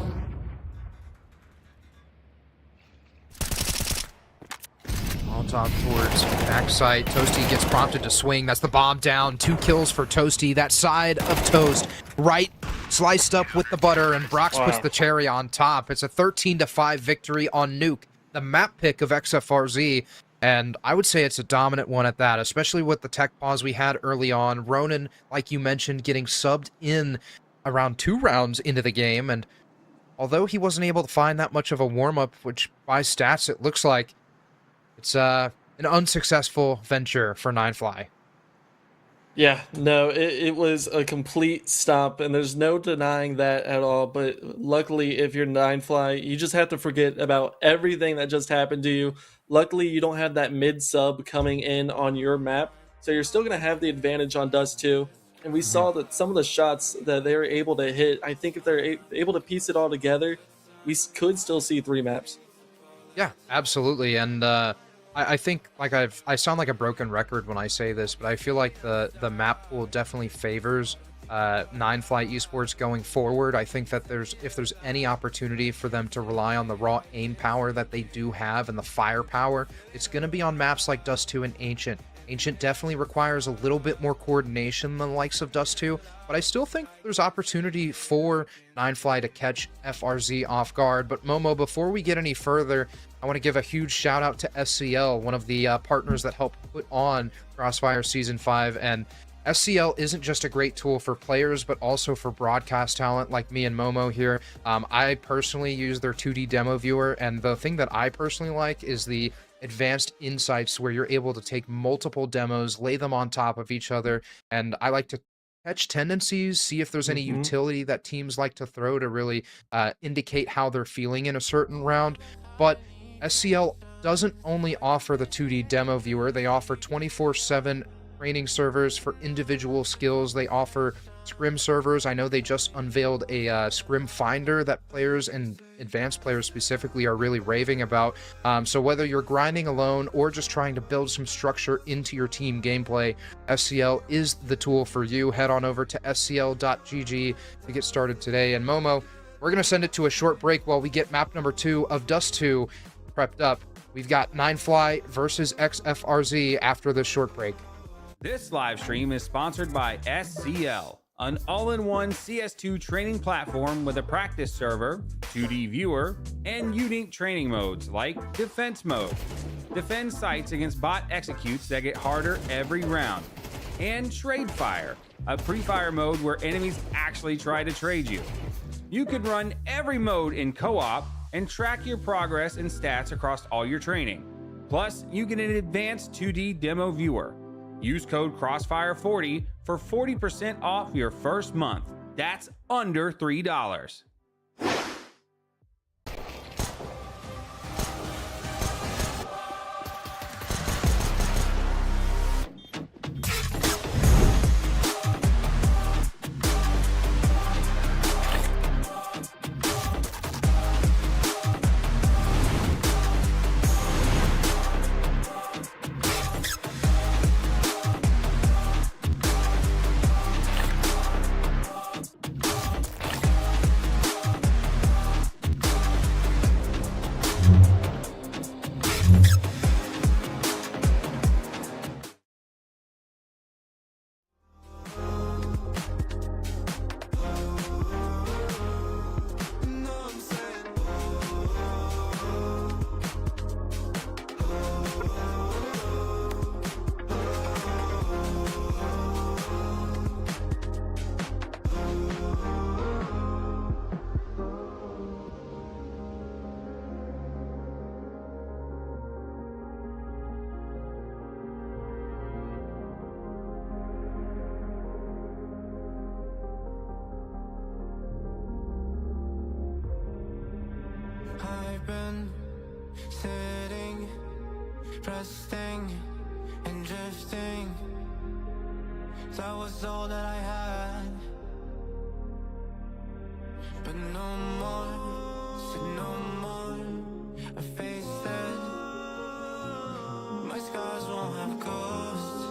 [SPEAKER 3] Molotov towards backside. Toasty gets prompted to swing. That's the bomb down. 2 kills for Toasty. That side of Toast, right, sliced up with the butter, and Brox puts the cherry on top. It's a 13-5 victory on Nuke, the map pick of XFRZ. And I would say it's a dominant one at that, especially with the tech pause we had early on. Ronan, like you mentioned, getting subbed in around 2 rounds into the game. And although he wasn't able to find that much of a warm-up, which by stats it looks like it's an unsuccessful venture for NineFly.
[SPEAKER 4] Yeah, no, it was a complete stop, and there's no denying that at all. But luckily, if you're NineFly, you just have to forget about everything that just happened to you. Luckily, you don't have that mid-sub coming in on your map, so you're still going to have the advantage on Dust 2. And we saw that some of the shots that they were able to hit, I think if they're able to piece it all together, we could still see 3 maps.
[SPEAKER 3] Yeah, absolutely. And I think, like, I sound like a broken record when I say this, but I feel like the map pool definitely favors NineFly Esports going forward. I think that if there's any opportunity for them to rely on the raw aim power that they do have and the firepower, it's going to be on maps like Dust 2 and Ancient. Ancient definitely requires a little bit more coordination than the likes of Dust 2, but I still think there's opportunity for NineFly to catch FRZ off guard. But Momo, before we get any further, I want to give a huge shout out to SCL, one of the partners that helped put on Crossfire Season 5. And SCL isn't just a great tool for players, but also for broadcast talent like me and Momo here. I personally use their 2D demo viewer, and the thing that I personally like is the advanced insights where you're able to take multiple demos, lay them on top of each other, and I like to catch tendencies, see if there's any utility that teams like to throw to really indicate how they're feeling in a certain round. But SCL doesn't only offer the 2D demo viewer, they offer 24/7 training servers for individual skills. They offer scrim servers. I know they just unveiled a scrim finder that players and advanced players specifically are really raving about. So whether you're grinding alone or just trying to build some structure into your team gameplay, SCL is the tool for you. Head on over to scl.gg to get started today. And Momo, we're going to send it to a short break while we get map number 2 of Dust 2 prepped up. We've got NineFly versus XFRZ after this short break.
[SPEAKER 2] This live stream is sponsored by SCL, an all-in-one CS2 training platform with a practice server, 2D viewer, and unique training modes like Defense Mode. Defend sites against bot executes that get harder every round. And Trade Fire, a pre-fire mode where enemies actually try to trade you. You can run every mode in co-op and track your progress and stats across all your training. Plus, you get an advanced 2D demo viewer. Use code Crossfire40 for 40% off your first month. That's under $3.
[SPEAKER 1] I've been sitting, resting, and drifting. That was all that I had. But no more, said no more. I faced it. My scars won't have ghosts.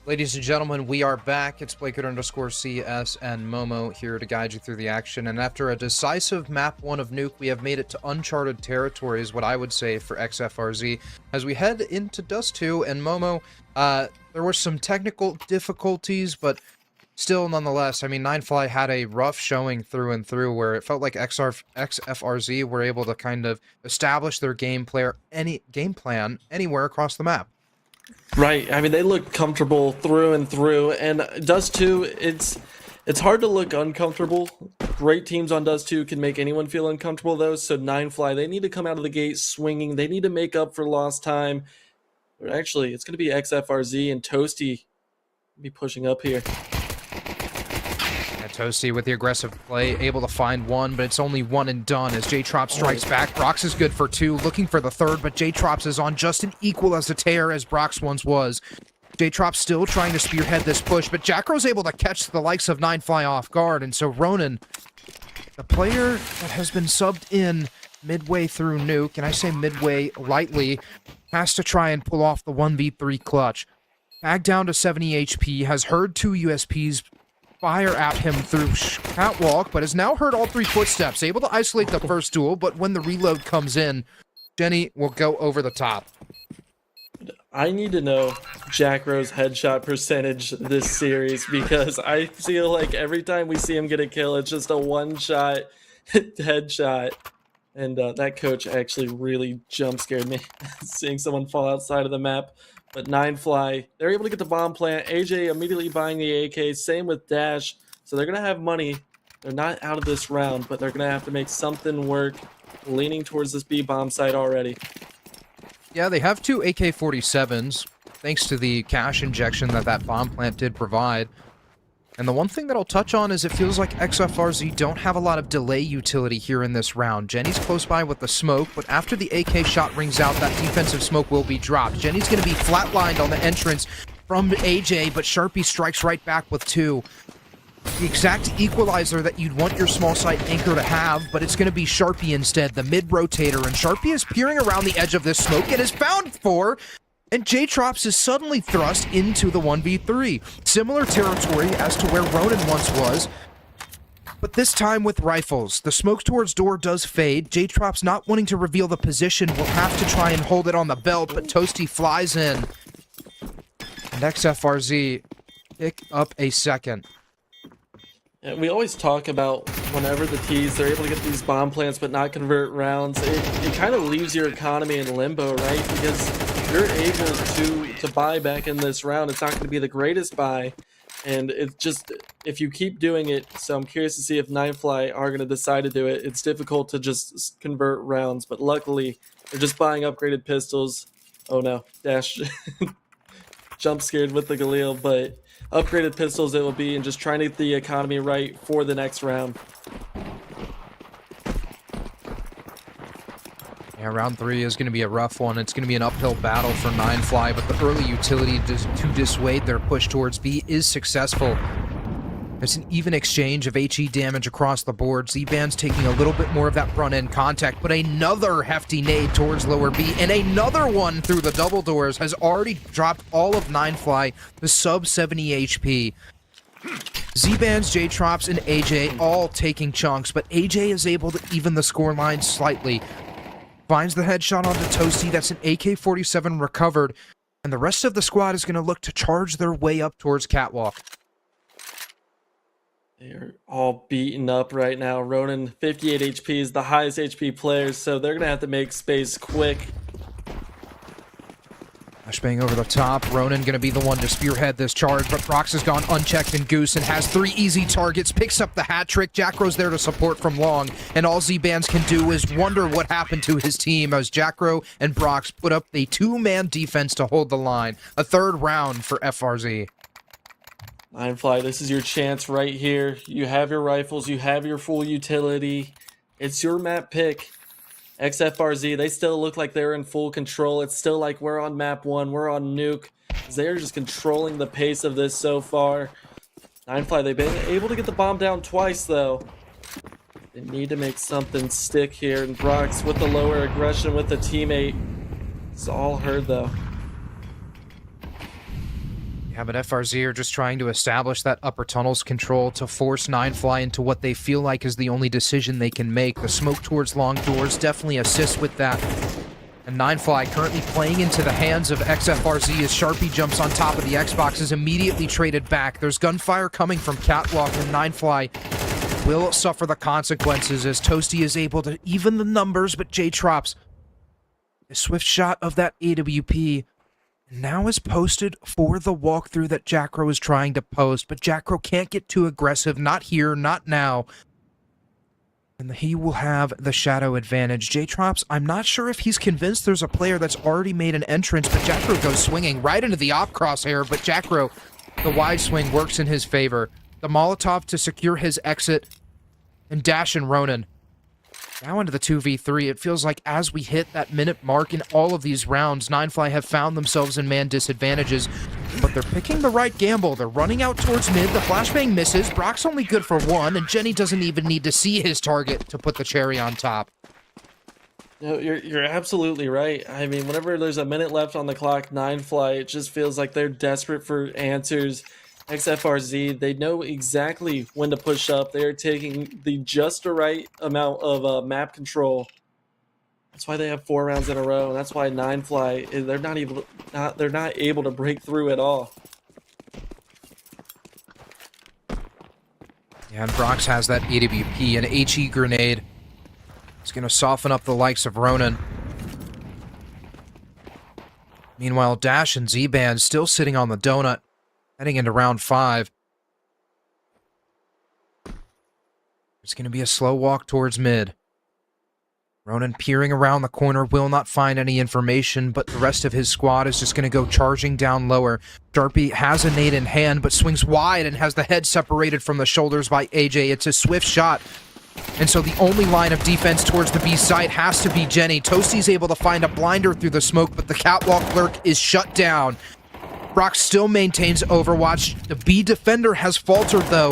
[SPEAKER 3] Ladies and gentlemen, we are back. It's Blaker_CS and Momo here to guide you through the action. And after a decisive map 1 of Nuke, we have made it to uncharted territory, is what I would say for XFRZ. As we head into Dust 2 and Momo, there were some technical difficulties, but still, nonetheless, I mean, NineFly had a rough showing through and through where it felt like XFRZ were able to kind of establish their game plan anywhere across the map.
[SPEAKER 4] Right. I mean, they look comfortable through and through, and Dust 2, it's hard to look uncomfortable. Great teams on Dust 2 can make anyone feel uncomfortable, though, so NineFly, they need to come out of the gate swinging. They need to make up for lost time. But actually, it's going to be XFRZ and Toasty be pushing up here.
[SPEAKER 3] Toasty with the aggressive play, able to find one, but it's only one and done as J-Trop strikes back. Brox is good for 2, looking for the 3rd, but J-Trops is on just an equal as a tear as Brox once was. J-Trop still trying to spearhead this push, but Jackro's able to catch the likes of NineFly off guard, and so Ronan, the player that has been subbed in midway through Nuke, and I say midway lightly, has to try and pull off the 1v3 clutch. Back down to 70 HP, has heard 2 USPs fire at him through catwalk, but has now heard all 3 footsteps, able to isolate the first duel, but when the reload comes in, Jenny will go over the top.
[SPEAKER 4] I need to know Jackro's headshot percentage this series, because I feel like every time we see him get a kill, it's just a one-shot headshot. And that coach actually really jump scared me, seeing someone fall outside of the map. But NineFly, they're able to get the bomb plant. AJ immediately buying the AK. Same with Dash. So they're going to have money. They're not out of this round, but they're going to have to make something work. Leaning towards this B bomb site already.
[SPEAKER 3] Yeah, they have 2 AK-47s, thanks to the cash injection that bomb plant did provide. And the one thing that I'll touch on is it feels like XFRZ don't have a lot of delay utility here in this round. Jenny's close by with the smoke, but after the AK shot rings out, that defensive smoke will be dropped. Jenny's going to be flatlined on the entrance from AJ, but Sharpie strikes right back with 2. The exact equalizer that you'd want your small site anchor to have, but it's going to be Sharpie instead, the mid-rotator, and Sharpie is peering around the edge of this smoke and is found for... And J-Trops is suddenly thrust into the 1v3. Similar territory as to where Ronan once was, but this time with rifles. The smoke towards door does fade. J-Trops, not wanting to reveal the position, will have to try and hold it on the belt, but Toasty flies in. And XFRZ pick up a second.
[SPEAKER 4] And we always talk about whenever the T's, they're able to get these bomb plants but not convert rounds. It kind of leaves your economy in limbo, right? Because you're able to buy back in this round. It's not going to be the greatest buy, and it's just, if you keep doing it, so I'm curious to see if NineFly are going to decide to do it. It's difficult to just convert rounds, but luckily they're just buying upgraded pistols. Oh no, Dash jump scared with the Galil, but upgraded pistols it will be, and just trying to get the economy right for the next round.
[SPEAKER 3] Yeah, round 3 is going to be a rough one. It's going to be an uphill battle for NineFly, but the early utility to dissuade their push towards B is successful. It's an even exchange of HE damage across the board. Z-Band's taking a little bit more of that front-end contact, but another hefty nade towards lower B, and another one through the double doors has already dropped all of NineFly to sub 70 HP. Z-Bands, J-Trops, and AJ all taking chunks, but AJ is able to even the scoreline slightly. Finds the headshot onto Toasty. That's an AK-47 recovered. And the rest of the squad is going to look to charge their way up towards Catwalk.
[SPEAKER 4] They're all beaten up right now. Ronan, 58 HP is the highest HP player, so they're going to have to make space quick.
[SPEAKER 3] Flashbang over the top. Ronan going to be the one to spearhead this charge, but Brox has gone unchecked and Goose and has 3 easy targets, picks up the hat trick. Jackro's there to support from long, and all Z-Bands can do is wonder what happened to his team as Jackro and Brox put up a 2-man defense to hold the line. A 3rd round for FRZ.
[SPEAKER 4] NineFly, this is your chance right here. You have your rifles, you have your full utility. It's your map pick. XFRZ, they still look like they're in full control. It's still like we're on map 1, we're on Nuke. They're just controlling the pace of this so far. NineFly, they've been able to get the bomb down twice, though. They need to make something stick here. And Brox with the lower aggression with the teammate. It's all heard, though.
[SPEAKER 3] Yeah, but FRZ are just trying to establish that upper tunnel's control to force NineFly into what they feel like is the only decision they can make. The smoke towards long doors definitely assists with that. And NineFly currently playing into the hands of XFRZ as Sharpie jumps on top of the Xbox is immediately traded back. There's gunfire coming from Catwalk, and NineFly will suffer the consequences as Toasty is able to even the numbers, but J-Trops, a swift shot of that AWP now is posted for the walkthrough that Jackro is trying to post, but Jackro can't get too aggressive, not here, not now. And he will have the shadow advantage. J-Trops, I'm not sure if he's convinced there's a player that's already made an entrance, but Jackro goes swinging right into the op crosshair, but Jackro, the wide swing works in his favor. The Molotov to secure his exit, and Dash and Ronan. Now into the 2v3, it feels like as we hit that minute mark in all of these rounds, NineFly have found themselves in man disadvantages, but they're picking the right gamble. They're running out towards mid, the flashbang misses, Brock's only good for 1, and Jenny doesn't even need to see his target to put the cherry on top.
[SPEAKER 4] No, you're absolutely right. I mean, whenever there's a minute left on the clock, NineFly, it just feels like they're desperate for answers. XFRZ, they know exactly when to push up. They are taking the just right amount of map control. That's why they have 4 rounds in a row, and that's why NineFly, they're not able to break through at all.
[SPEAKER 3] Yeah, and Brox has that AWP and HE grenade. It's going to soften up the likes of Ronan. Meanwhile, Dash and Z-Band still sitting on the donut, heading into round 5. It's going to be a slow walk towards mid. Ronan peering around the corner, will not find any information, but the rest of his squad is just going to go charging down lower. Sharpie has a nade in hand, but swings wide and has the head separated from the shoulders by AJ. It's a swift shot. And so the only line of defense towards the B site has to be Jenny. Toasty's able to find a blinder through the smoke, but the catwalk lurk is shut down. Brock still maintains Overwatch. The B defender has faltered, though.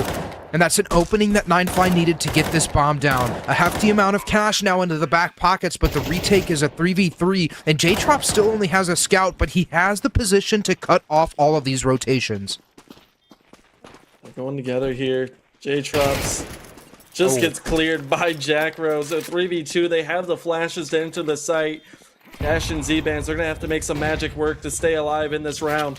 [SPEAKER 3] And that's an opening that NineFly needed to get this bomb down. A hefty amount of cash now into the back pockets, but the retake is a 3v3, and J-Trop still only has a scout, but he has the position to cut off all of these rotations.
[SPEAKER 4] They're going together here. J-Trops just gets cleared by Jack Rose. A 3v2, they have the flashes to enter the site. Dash and Z-Bands, they're going to have to make some magic work to stay alive in this round.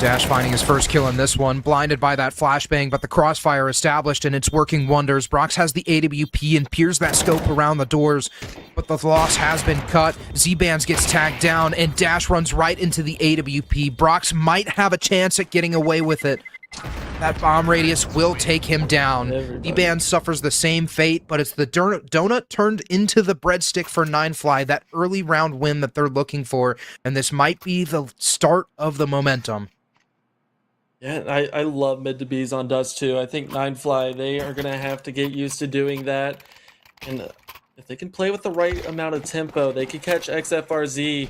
[SPEAKER 3] Dash finding his first kill in this one, blinded by that flashbang, but the crossfire established and it's working wonders. Brox has the AWP and peers that scope around the doors, but the loss has been cut. Z-Bands gets tagged down and Dash runs right into the AWP. Brox might have a chance at getting away with it. That bomb radius will take him down. Z-Band suffers the same fate, but it's the donut turned into the breadstick for NineFly, that early round win that they're looking for, and this might be the start of the momentum.
[SPEAKER 4] Yeah, I love mid to Bs on Dust too. I think NineFly, they are going to have to get used to doing that. And if they can play with the right amount of tempo, they could catch XFRZ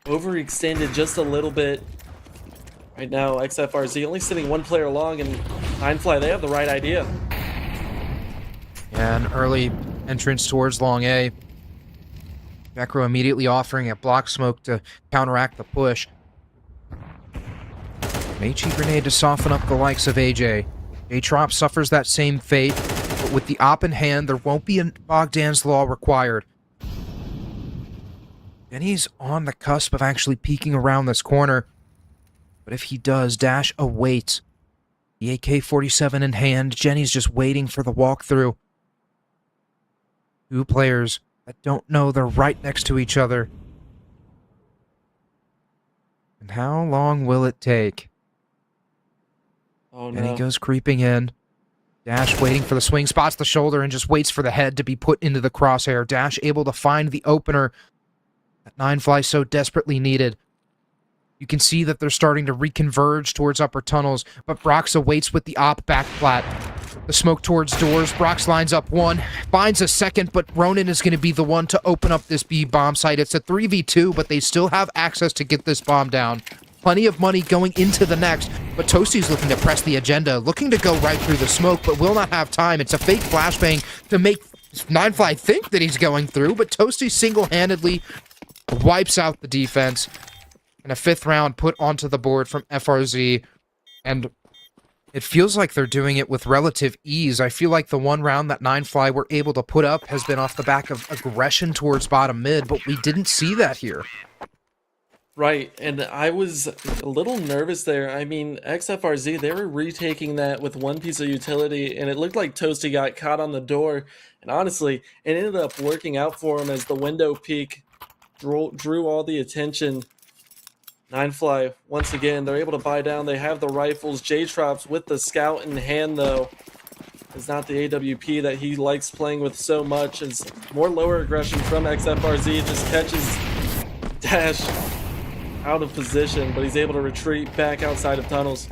[SPEAKER 4] overextended just a little bit. Right now, XFRZ only sitting one player long, and NineFly, they have the right idea.
[SPEAKER 3] Yeah, an early entrance towards long A. Jacro immediately offering a block smoke to counteract the push. Meiji grenade to soften up the likes of AJ. J-Trop suffers that same fate, but with the op in hand, there won't be a Bogdan's Law required. And he's on the cusp of actually peeking around this corner. But if he does, Dash awaits. The AK-47 in hand, Jenny's just waiting for the walkthrough. Two players that don't know they're right next to each other. And how long will it take?
[SPEAKER 4] Oh no.
[SPEAKER 3] And he goes creeping in. Dash waiting for the swing, spots the shoulder, and just waits for the head to be put into the crosshair. Dash able to find the opener that NineFly so desperately needed. You can see that they're starting to reconverge towards upper tunnels, but Brox awaits with the op back flat. The smoke towards doors. Brox lines up one, finds a second, but Ronan is going to be the one to open up this B bomb site. It's a 3v2, but they still have access to get this bomb down. Plenty of money going into the next, but Toasty's looking to press the agenda, looking to go right through the smoke, but will not have time. It's a fake flashbang to make NineFly think that he's going through, but Toasty single-handedly wipes out the defense. And a 5th round put onto the board from FRZ, and it feels like they're doing it with relative ease. I feel like the one round that NineFly were able to put up has been off the back of aggression towards bottom mid, but we didn't see that here.
[SPEAKER 4] Right, and I was a little nervous there. I mean, XFRZ, they were retaking that with one piece of utility, and it looked like Toasty got caught on the door. And honestly, it ended up working out for him as the window peak drew all the attention. NineFly, once again, they're able to buy down. They have the rifles. J-Trops with the scout in hand, though, is not the AWP that he likes playing with so much. It's more lower aggression from XFRZ. It just catches Dash out of position, but he's able to retreat back outside of tunnels.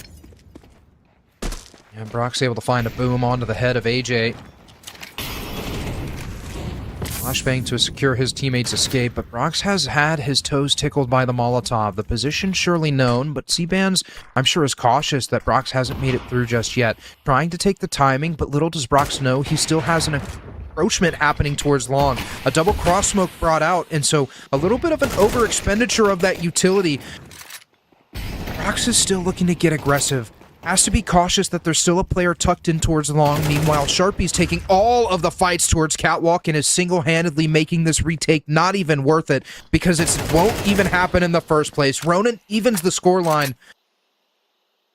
[SPEAKER 3] And Brock's able to find a boom onto the head of AJ. Flashbang to secure his teammate's escape, but Brox has had his toes tickled by the Molotov. The position surely known, but C-Bands, I'm sure, is cautious that Brox hasn't made it through just yet. Trying to take the timing, but little does Brox know he still has an encroachment happening towards long. A double cross smoke brought out, and so a little bit of an over expenditure of that utility. Brox is still looking to get aggressive. Has to be cautious that there's still a player tucked in towards long. Meanwhile, Sharpie's taking all of the fights towards Catwalk and is single-handedly making this retake not even worth it because it won't even happen in the first place. Ronan evens the scoreline.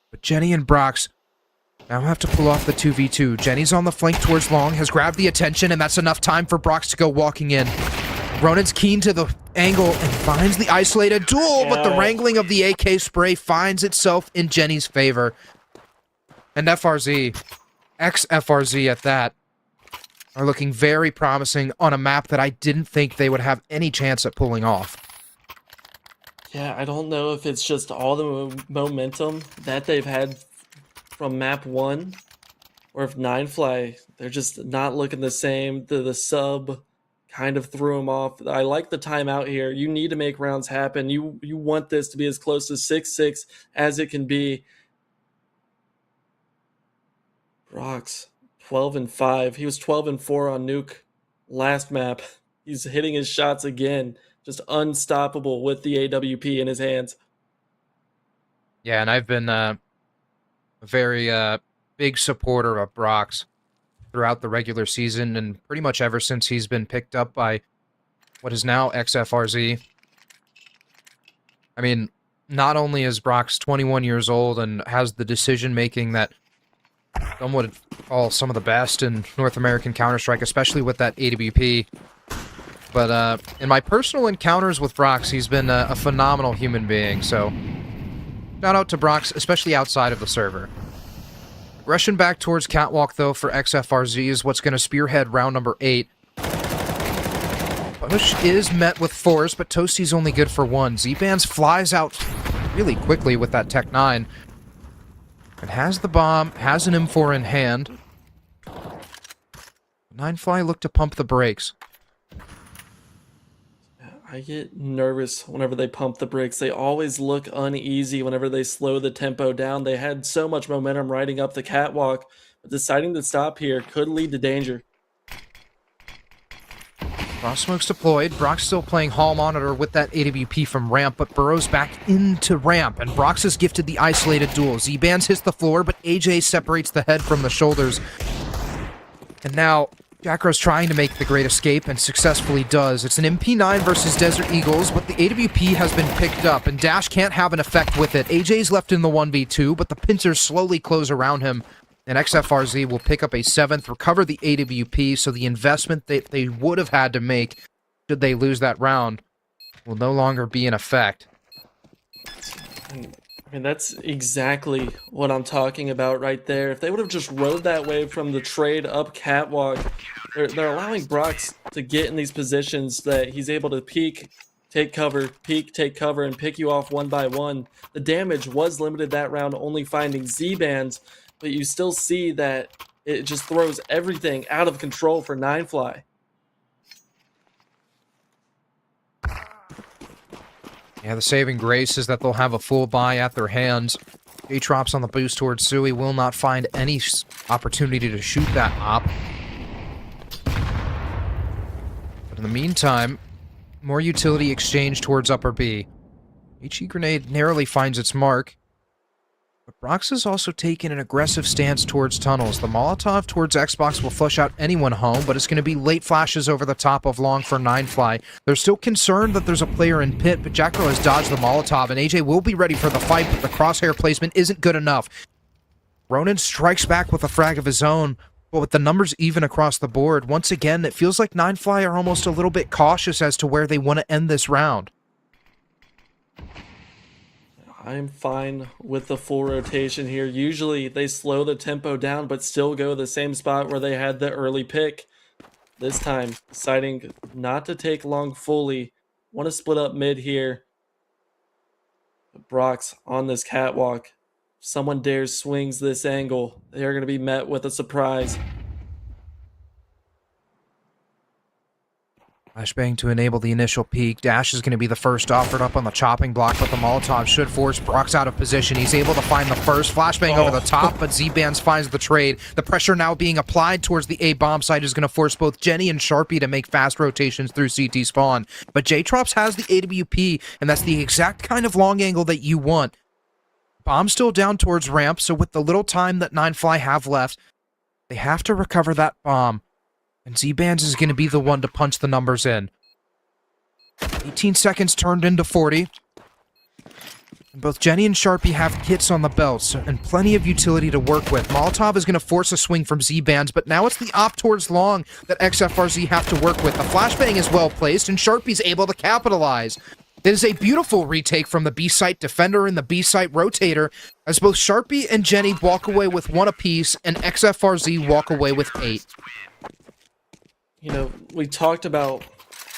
[SPEAKER 3] But Jenny and Brox Now have to pull off the 2v2. Jenny's on the flank towards Long, has grabbed the attention, and that's enough time for Brox to go walking in. Ronin's keen to the angle and finds the isolated duel, but the wrangling of the AK spray finds itself in Jenny's favor. And FRZ, ex-FRZ at that, are looking very promising on a map that I didn't think they would have any chance at pulling off.
[SPEAKER 4] Yeah, I don't know if it's just all the momentum that they've had from map 1, or if NineFly, they're just not looking the same. The sub kind of threw them off. I like the timeout here. You need to make rounds happen. You want this to be as close to 6-6 as it can be. Brox, 12-5. He was 12-4 on Nuke last map. He's hitting his shots again. Just unstoppable with the AWP in his hands.
[SPEAKER 3] Yeah, and I've been a very big supporter of Brox throughout the regular season, and pretty much ever since he's been picked up by what is now XFRZ. I mean, not only is Brox 21 years old and has the decision-making that some would call some of the best in North American Counter-Strike, especially with that AWP, but in my personal encounters with Brox, he's been a phenomenal human being, so shout out to Brox, especially outside of the server. Rushing back towards Catwalk, though, for XFRZ is what's going to spearhead round number 8. Push is met with force, but Toasty's only good for 1. Z-Bands flies out really quickly with that Tech 9. And has the bomb, has an M4 in hand. NineFly look to pump the brakes.
[SPEAKER 4] I get nervous whenever they pump the brakes. They always look uneasy whenever they slow the tempo down. They had so much momentum riding up the catwalk, but deciding to stop here could lead to danger.
[SPEAKER 3] Cross smoke's deployed. Brox still playing hall monitor with that AWP from ramp, but burrows back into ramp, and Brox is gifted the isolated duel. Z-Bands hits the floor, but AJ separates the head from the shoulders. And now Jacro's trying to make the great escape and successfully does. It's an MP9 versus Desert Eagles, but the AWP has been picked up, and Dash can't have an effect with it. AJ's left in the 1v2, but the pincers slowly close around him, and XFRZ will pick up a 7th, recover the AWP, so the investment that they would have had to make should they lose that round will no longer be in effect.
[SPEAKER 4] I mean, that's exactly what I'm talking about right there. If they would have just rode that wave from the trade up catwalk, they're allowing Brox to get in these positions that he's able to peek, take cover, and pick you off one by one. The damage was limited that round, only finding Z-Bands, but you still see that it just throws everything out of control for NineFly.
[SPEAKER 3] Yeah, the saving grace is that they'll have a full buy at their hands. J-Trop's on the boost towards Sui, will not find any opportunity to shoot that op. But in the meantime, more utility exchange towards upper B. HE grenade narrowly finds its mark. But Brox has also taken an aggressive stance towards tunnels. The Molotov towards Xbox will flush out anyone home, but it's going to be late flashes over the top of Long for NineFly. They're still concerned that there's a player in pit, but Jacko has dodged the Molotov, and AJ will be ready for the fight, but the crosshair placement isn't good enough. Ronin strikes back with a frag of his own, but with the numbers even across the board, once again, it feels like NineFly are almost a little bit cautious as to where they want to end this round.
[SPEAKER 4] I'm fine with the full rotation here. Usually they slow the tempo down but still go the same spot where they had the early pick. This time, deciding not to take Long fully. Want to split up mid here. Brox on this catwalk. Someone dares swings this angle, they are going to be met with a surprise.
[SPEAKER 3] Flashbang to enable the initial peek. Dash is going to be the first offered up on the chopping block, but the Molotov should force Brox out of position. He's able to find the first. Flashbang over the top, but Z-Bands finds the trade. The pressure now being applied towards the A bomb site is going to force both Jenny and Sharpie to make fast rotations through CT spawn. But J-Trops has the AWP, and that's the exact kind of long angle that you want. Bomb still down towards ramp, so with the little time that NineFly have left, they have to recover that bomb. And Z-Bands is going to be the one to punch the numbers in. 18 seconds turned into 40. Both Jenny and Sharpie have kits on the belts and plenty of utility to work with. Molotov is going to force a swing from Z-Bands, but now it's the op towards long that XFRZ have to work with. The flashbang is well placed, and Sharpie's able to capitalize. It is a beautiful retake from the B-site defender and the B-site rotator, as both Sharpie and Jenny walk away with 1 apiece, and XFRZ walk away with 8.
[SPEAKER 4] You know, we talked about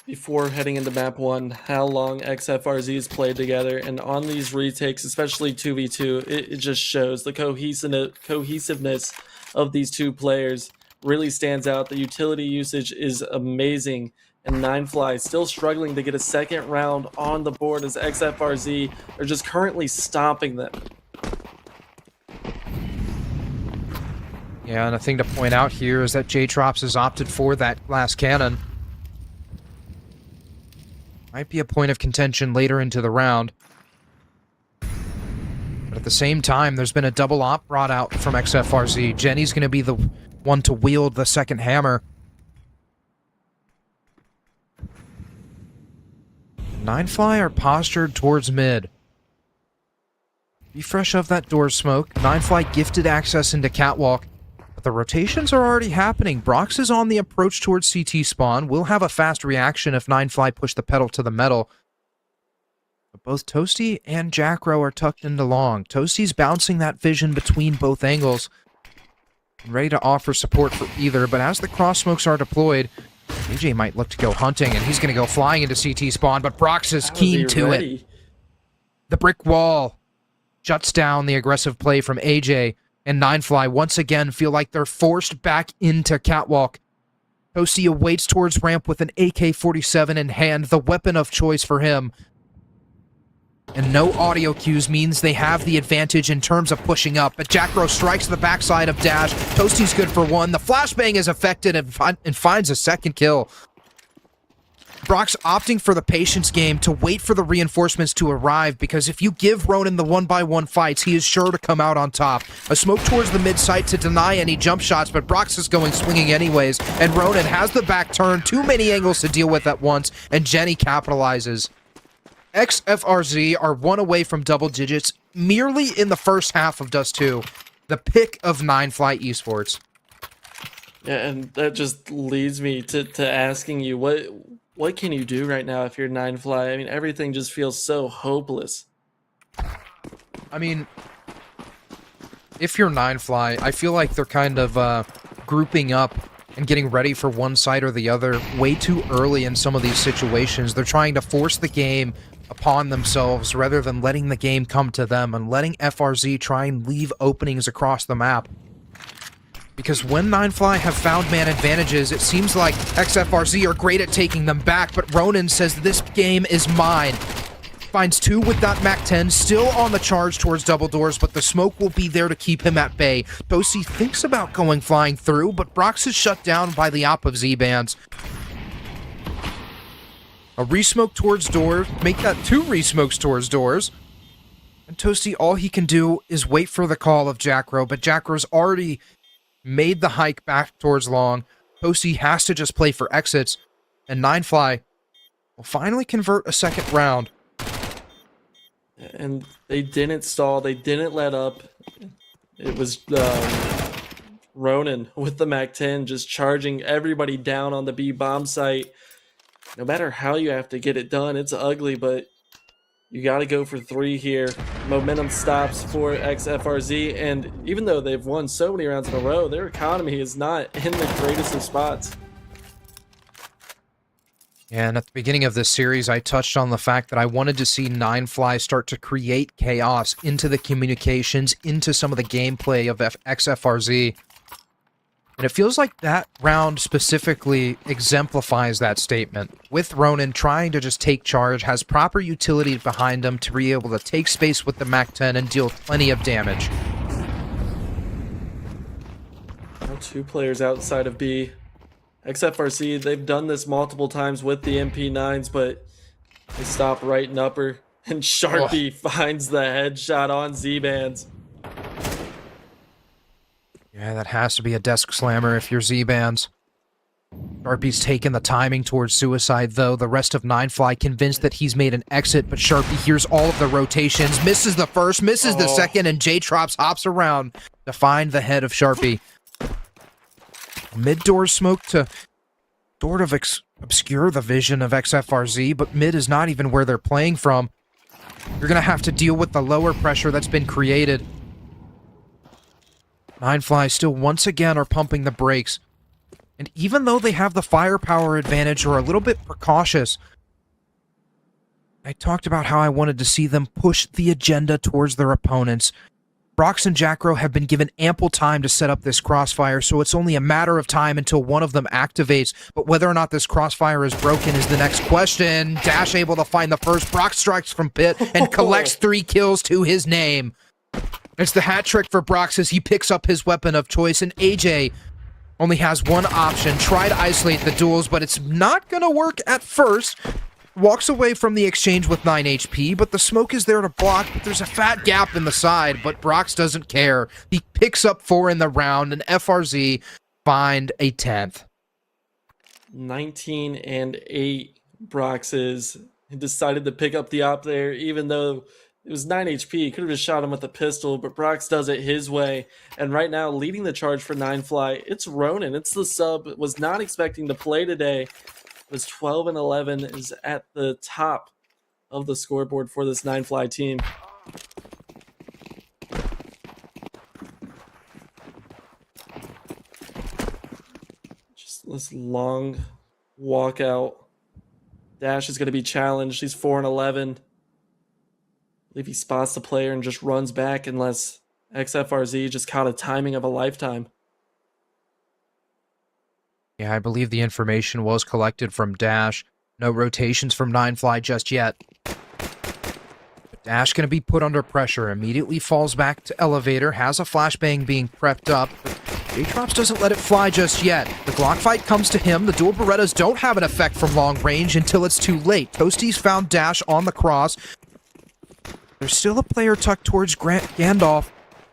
[SPEAKER 4] before heading into map 1 how long XFRZ's played together, and on these retakes, especially 2v2, it just shows the cohesiveness of these two players really stands out. The utility usage is amazing, and NineFly still struggling to get a second round on the board as XFRZ are just currently stomping them.
[SPEAKER 3] Yeah, and a thing to point out here is that J-Trops has opted for that glass cannon. Might be a point of contention later into the round. But at the same time, there's been a double op brought out from XFRZ. Jenny's going to be the one to wield the second hammer. NineFly are postured towards mid. Be fresh of that door smoke. NineFly gifted access into Catwalk. But the rotations are already happening. Brox is on the approach towards CT spawn. Will have a fast reaction if NineFly push the pedal to the metal. But both Toasty and Jackro are tucked into long. Toasty's bouncing that vision between both angles. Ready to offer support for either, but as the cross smokes are deployed, AJ might look to go hunting, and he's going to go flying into CT spawn, but Brox is keen to it. The brick wall shuts down the aggressive play from AJ, and NineFly once again feel like they're forced back into Catwalk. Toasty awaits towards ramp with an AK-47 in hand, the weapon of choice for him. And no audio cues means they have the advantage in terms of pushing up, but Jackro strikes the backside of Dash. Toasty's good for 1. The flashbang is affected and finds a second kill. Brock's opting for the patience game to wait for the reinforcements to arrive, because if you give Ronan the 1-by-1 fights, he is sure to come out on top. A smoke towards the mid-site to deny any jump shots, but Brox is going swinging anyways, and Ronan has the back turn, too many angles to deal with at once, and Jenny capitalizes. XFRZ are 1 away from double digits merely in the first half of Dust 2. The pick of NineFly Esports.
[SPEAKER 4] Yeah, and that just leads me to asking you, what can you do right now if you're NineFly? I mean, everything just feels so hopeless.
[SPEAKER 3] I mean, if you're NineFly, I feel like they're kind of grouping up and getting ready for one side or the other way too early in some of these situations. They're trying to force the game upon themselves rather than letting the game come to them and letting FRZ try and leave openings across the map. Because when NineFly have found man advantages, it seems like XFRZ are great at taking them back, but Ronan says this game is mine. Finds 2 with that MAC-10, still on the charge towards double doors, but the smoke will be there to keep him at bay. Toasty thinks about going flying through, but Brox is shut down by the op of Z-Bands. A resmoke towards doors, make that 2 resmokes towards doors. And Toasty, all he can do is wait for the call of Jackro, but Jackro's already made the hike back towards long. Toasty has to just play for exits, and NineFly will finally convert a second round.
[SPEAKER 4] And they didn't stall, they didn't let up. It was Ronan with the MAC-10 just charging everybody down on the B bomb site. No matter how you have to get it done, it's ugly, but you got to go for 3 here. Momentum stops for XFRZ, and even though they've won so many rounds in a row, their economy is not in the greatest of spots.
[SPEAKER 3] And at the beginning of this series, I touched on the fact that I wanted to see NineFly start to create chaos into the communications, into some of the gameplay of XFRZ. And it feels like that round specifically exemplifies that statement. With Ronan trying to just take charge, has proper utility behind him to be able to take space with the MAC-10 and deal plenty of damage.
[SPEAKER 4] Now 2 players outside of B. XFRC, they've done this multiple times with the MP9s, but they stop right in upper, and Sharpie finds the headshot on Z-Bands.
[SPEAKER 3] Yeah, that has to be a desk slammer if you're Z-Bands. Sharpie's taken the timing towards suicide, though. The rest of NineFly convinced that he's made an exit, but Sharpie hears all of the rotations, misses the first, misses the second, and J-Trops hops around to find the head of Sharpie. Mid-door smoke to sort of obscure the vision of XFRZ, but mid is not even where they're playing from. You're going to have to deal with the lower pressure that's been created. NineFly still once again are pumping the brakes. And even though they have the firepower advantage or a little bit precautious, I talked about how I wanted to see them push the agenda towards their opponents. Brox and Jackro have been given ample time to set up this crossfire, so it's only a matter of time until one of them activates. But whether or not this crossfire is broken is the next question. Dash able to find the first. Brox strikes from pit and collects 3 kills to his name. It's the hat trick for Brox as he picks up his weapon of choice, and AJ only has one option. Try to isolate the duels, but it's not going to work at first. Walks away from the exchange with 9 HP, but the smoke is there to block, but there's a fat gap in the side, but Brox doesn't care. He picks up 4 in the round, and FRZ find a 10th.
[SPEAKER 4] 19 and 8 Broxes. He decided to pick up the op there, even though it was 9 HP. He could have just shot him with a pistol, but Brox does it his way. And right now, leading the charge for NineFly, it's Ronan. It's the sub. Was not expecting to play today. Was 12 and 11, is at the top of the scoreboard for this NineFly team. Just this long walkout. Dash is going to be challenged. He's 4 and 11. I believe he spots the player and just runs back unless XFRZ just caught a timing of a lifetime.
[SPEAKER 3] Yeah, I believe the information was collected from Dash. No rotations from NineFly just yet. But Dash going to be put under pressure. Immediately falls back to elevator. Has a flashbang being prepped up. J-Trops doesn't let it fly just yet. The Glock fight comes to him. The dual Berettas don't have an effect from long range until it's too late. Toasty's found Dash on the cross. There's still a player tucked towards Gandalf,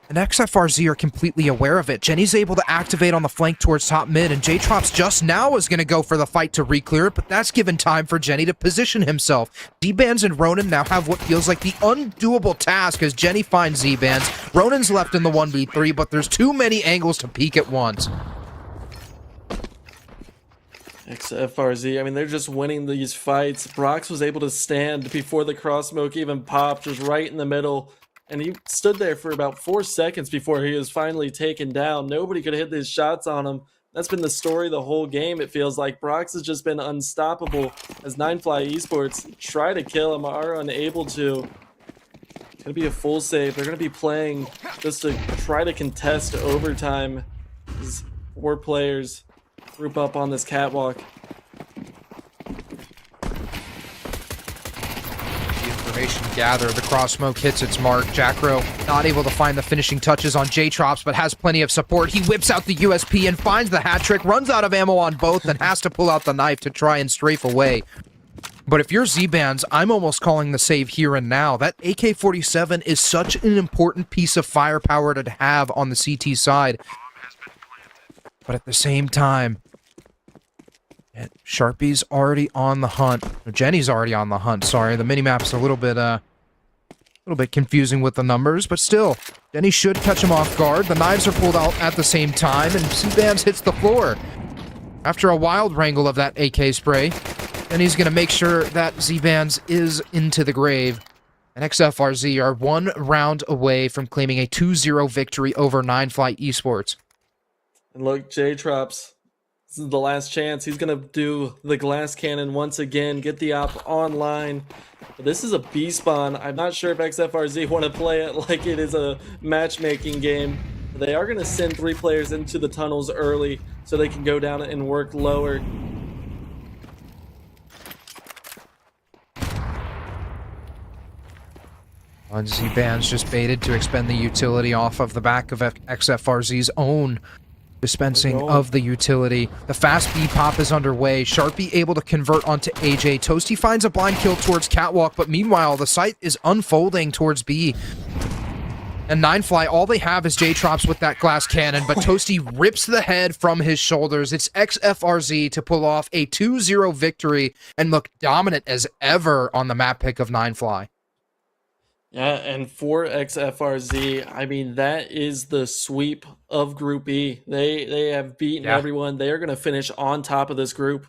[SPEAKER 3] and XFRZ are completely aware of it. Jenny's able to activate on the flank towards top mid, and J-Trops just now is going to go for the fight to re-clear it, but that's given time for Jenny to position himself. Z-Bands and Ronan now have what feels like the undoable task as Jenny finds Z-Bands. Ronan's left in the 1v3, but there's too many angles to peek at once.
[SPEAKER 4] XFRZ, I mean, they're just winning these fights. Brox was able to stand before the cross smoke even popped, just right in the middle. And he stood there for about 4 seconds before he was finally taken down. Nobody could hit these shots on him. That's been the story the whole game, it feels like. Brox has just been unstoppable as NineFly Esports try to kill him, are unable to. It's going to be a full save. They're going to be playing just to try to contest overtime. These 4 players group up on this catwalk.
[SPEAKER 3] Information gathered. The cross smoke hits its mark. Jackro not able to find the finishing touches on J-Trops, but has plenty of support. He whips out the USP and finds the hat trick, runs out of ammo on both, and has to pull out the knife to try and strafe away. But if you're Z-Bands, I'm almost calling the save here and now. That AK-47 is such an important piece of firepower to have on the CT side. But at the same time, Sharpie's already on the hunt. Jenny's already on the hunt, sorry. The minimap's a little bit confusing with the numbers, but still, Jenny should catch him off guard. The knives are pulled out at the same time, and Z-Bands hits the floor. After a wild wrangle of that AK spray, Jenny's going to make sure that Z-Bands is into the grave. And XFRZ are 1 round away from claiming a 2-0 victory over NineFly Esports.
[SPEAKER 4] And look, J-Trops. This is the last chance. He's going to do the glass cannon once again, get the op online. But this is a B-spawn. I'm not sure if XFRZ want to play it like it is a matchmaking game. But they are going to send 3 players into the tunnels early so they can go down and work lower.
[SPEAKER 3] Z-Bands just baited to expend the utility off of the back of XFRZ's own dispensing of the utility. The fast B pop is underway. Sharpie able to convert onto AJ. Toasty finds a blind kill towards Catwalk, but meanwhile, the site is unfolding towards B. And NineFly, all they have is J-Trops with that glass cannon, but Toasty rips the head from his shoulders. It's XFRZ to pull off a 2-0 victory and look dominant as ever on the map pick of NineFly.
[SPEAKER 4] Yeah, and for XFRZ, I mean, that is the sweep of Group E. They have beaten everyone. They are going to finish on top of this group.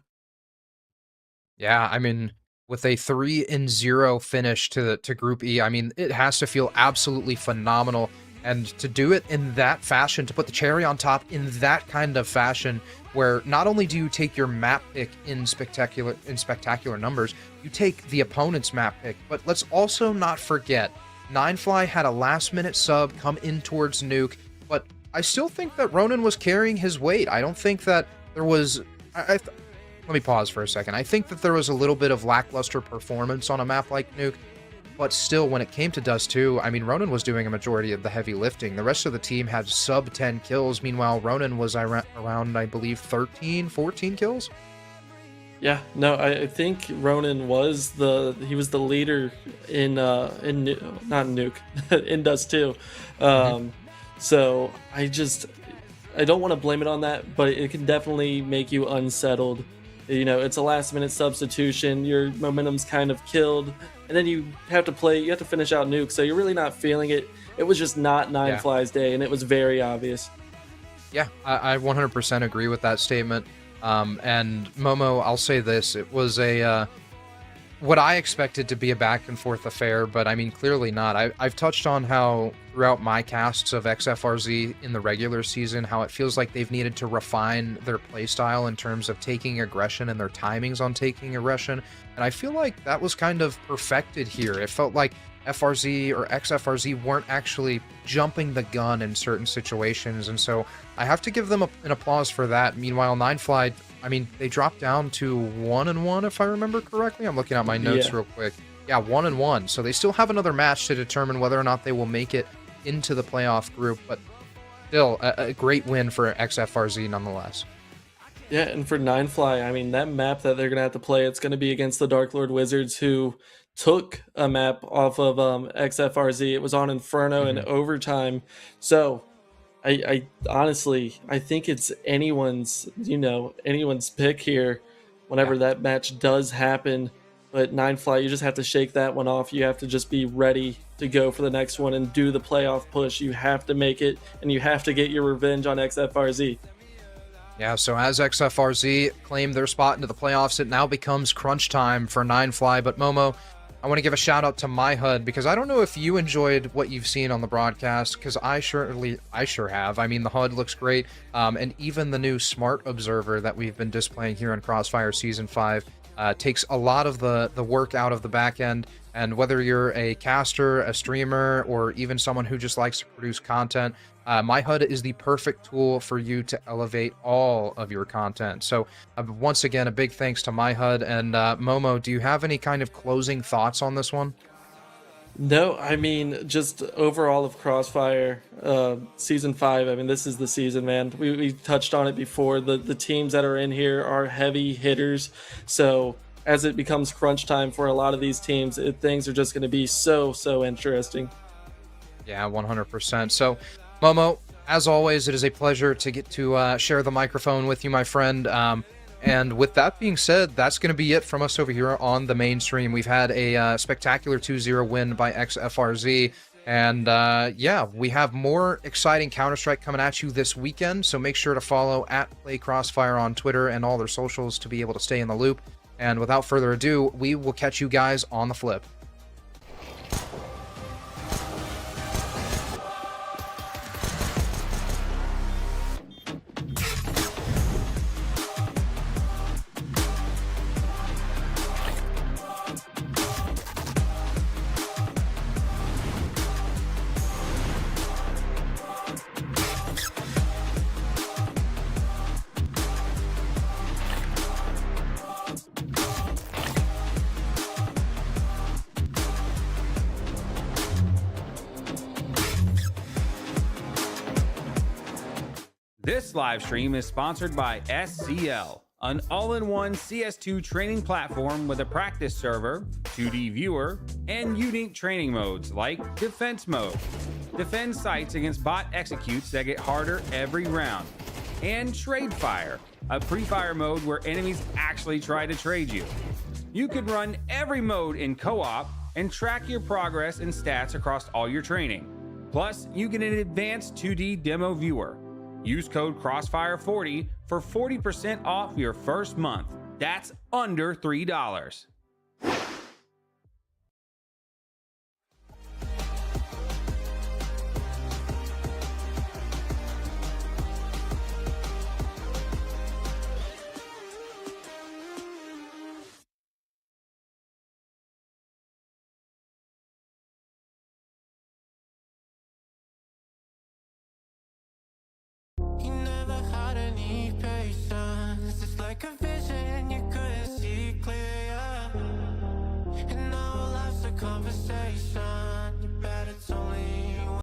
[SPEAKER 3] Yeah, I mean, with a 3-0 finish to Group E, I mean, it has to feel absolutely phenomenal. And to do it in that fashion, to put the cherry on top in that kind of fashion, where not only do you take your map pick in spectacular numbers, you take the opponent's map pick. But let's also not forget, NineFly had a last-minute sub come in towards Nuke, but I still think that Ronan was carrying his weight. I don't think that there was... Let me pause for a second. I think that there was a little bit of lackluster performance on a map like Nuke, but still, when it came to Dust 2, I mean, Ronan was doing a majority of the heavy lifting. The rest of the team had sub 10 kills. Meanwhile, Ronan was around, I believe, 13, 14 kills.
[SPEAKER 4] Yeah, no, I think Ronan was the leader in not Nuke, in Dust 2. So I don't want to blame it on that, but it can definitely make you unsettled. You know, it's a last-minute substitution. Your momentum's kind of killed, and then you have to finish out Nuke, so you're really not feeling it. It was just not NineFly's day, and it was very obvious.
[SPEAKER 3] Yeah, I 100% agree with that statement. And Momo, I'll say this: it was what I expected to be a back-and-forth affair, but I mean, clearly not. I've touched on how throughout my casts of XFRZ in the regular season, how it feels like they've needed to refine their playstyle in terms of taking aggression and their timings on taking aggression, and I feel like that was kind of perfected here. It felt like FRZ or XFRZ weren't actually jumping the gun in certain situations, and so I have to give them an applause for that. Meanwhile, NineFly, I mean, they dropped down to 1-1, if I remember correctly. I'm looking at my notes real quick. Yeah, 1-1. So they still have another match to determine whether or not they will make it into the playoff group, but still a great win for XFRZ nonetheless.
[SPEAKER 4] Yeah, and for NineFly, I mean, that map that they're going to have to play, it's going to be against the Dark Lord Wizards, who took a map off of XFRZ. It was on Inferno in overtime. So I honestly, I think it's anyone's pick here whenever that match does happen. But NineFly, you just have to shake that one off. You have to just be ready to go for the next one and do the playoff push. You have to make it, and you have to get your revenge on XFRZ.
[SPEAKER 3] Yeah, so as XFRZ claim their spot into the playoffs, it now becomes crunch time for NineFly. But Momo, I want to give a shout out to myhud, because I don't know if you enjoyed what you've seen on the broadcast, because I sure have. I mean, the HUD looks great, and even the new Smart Observer that we've been displaying here on Crossfire Season 5 takes a lot of the work out of the back end. And whether you're a caster, a streamer, or even someone who just likes to produce content, myhud is the perfect tool for you to elevate all of your content. So once again, a big thanks to myhud. And Momo, do you have any kind of closing thoughts on this one?
[SPEAKER 4] No, I mean, just overall of Crossfire Season 5, I mean, this is the season, man. We touched on it before. The teams that are in here are heavy hitters. So as it becomes crunch time for a lot of these teams, things are just going to be so interesting. Yeah,
[SPEAKER 3] 100%. So, Momo, as always, it is a pleasure to get to share the microphone with you, my friend. And with that being said, that's going to be it from us over here on the mainstream. We've had a spectacular 2-0 win by XFRZ. And yeah, we have more exciting Counter-Strike coming at you this weekend. So make sure to follow @PlayCrossfire on Twitter and all their socials to be able to stay in the loop. And without further ado, we will catch you guys on the flip.
[SPEAKER 2] This live stream is sponsored by SCL, an all-in-one CS2 training platform with a practice server, 2D viewer, and unique training modes like Defense Mode. defend sites against bot executes that get harder every round, and Trade Fire, a pre-fire mode where enemies actually try to trade you. You could run every mode in co-op and track your progress and stats across all your training. Plus, you get an advanced 2D demo viewer. Use code Crossfire40 for 40% off your first month. That's under $3.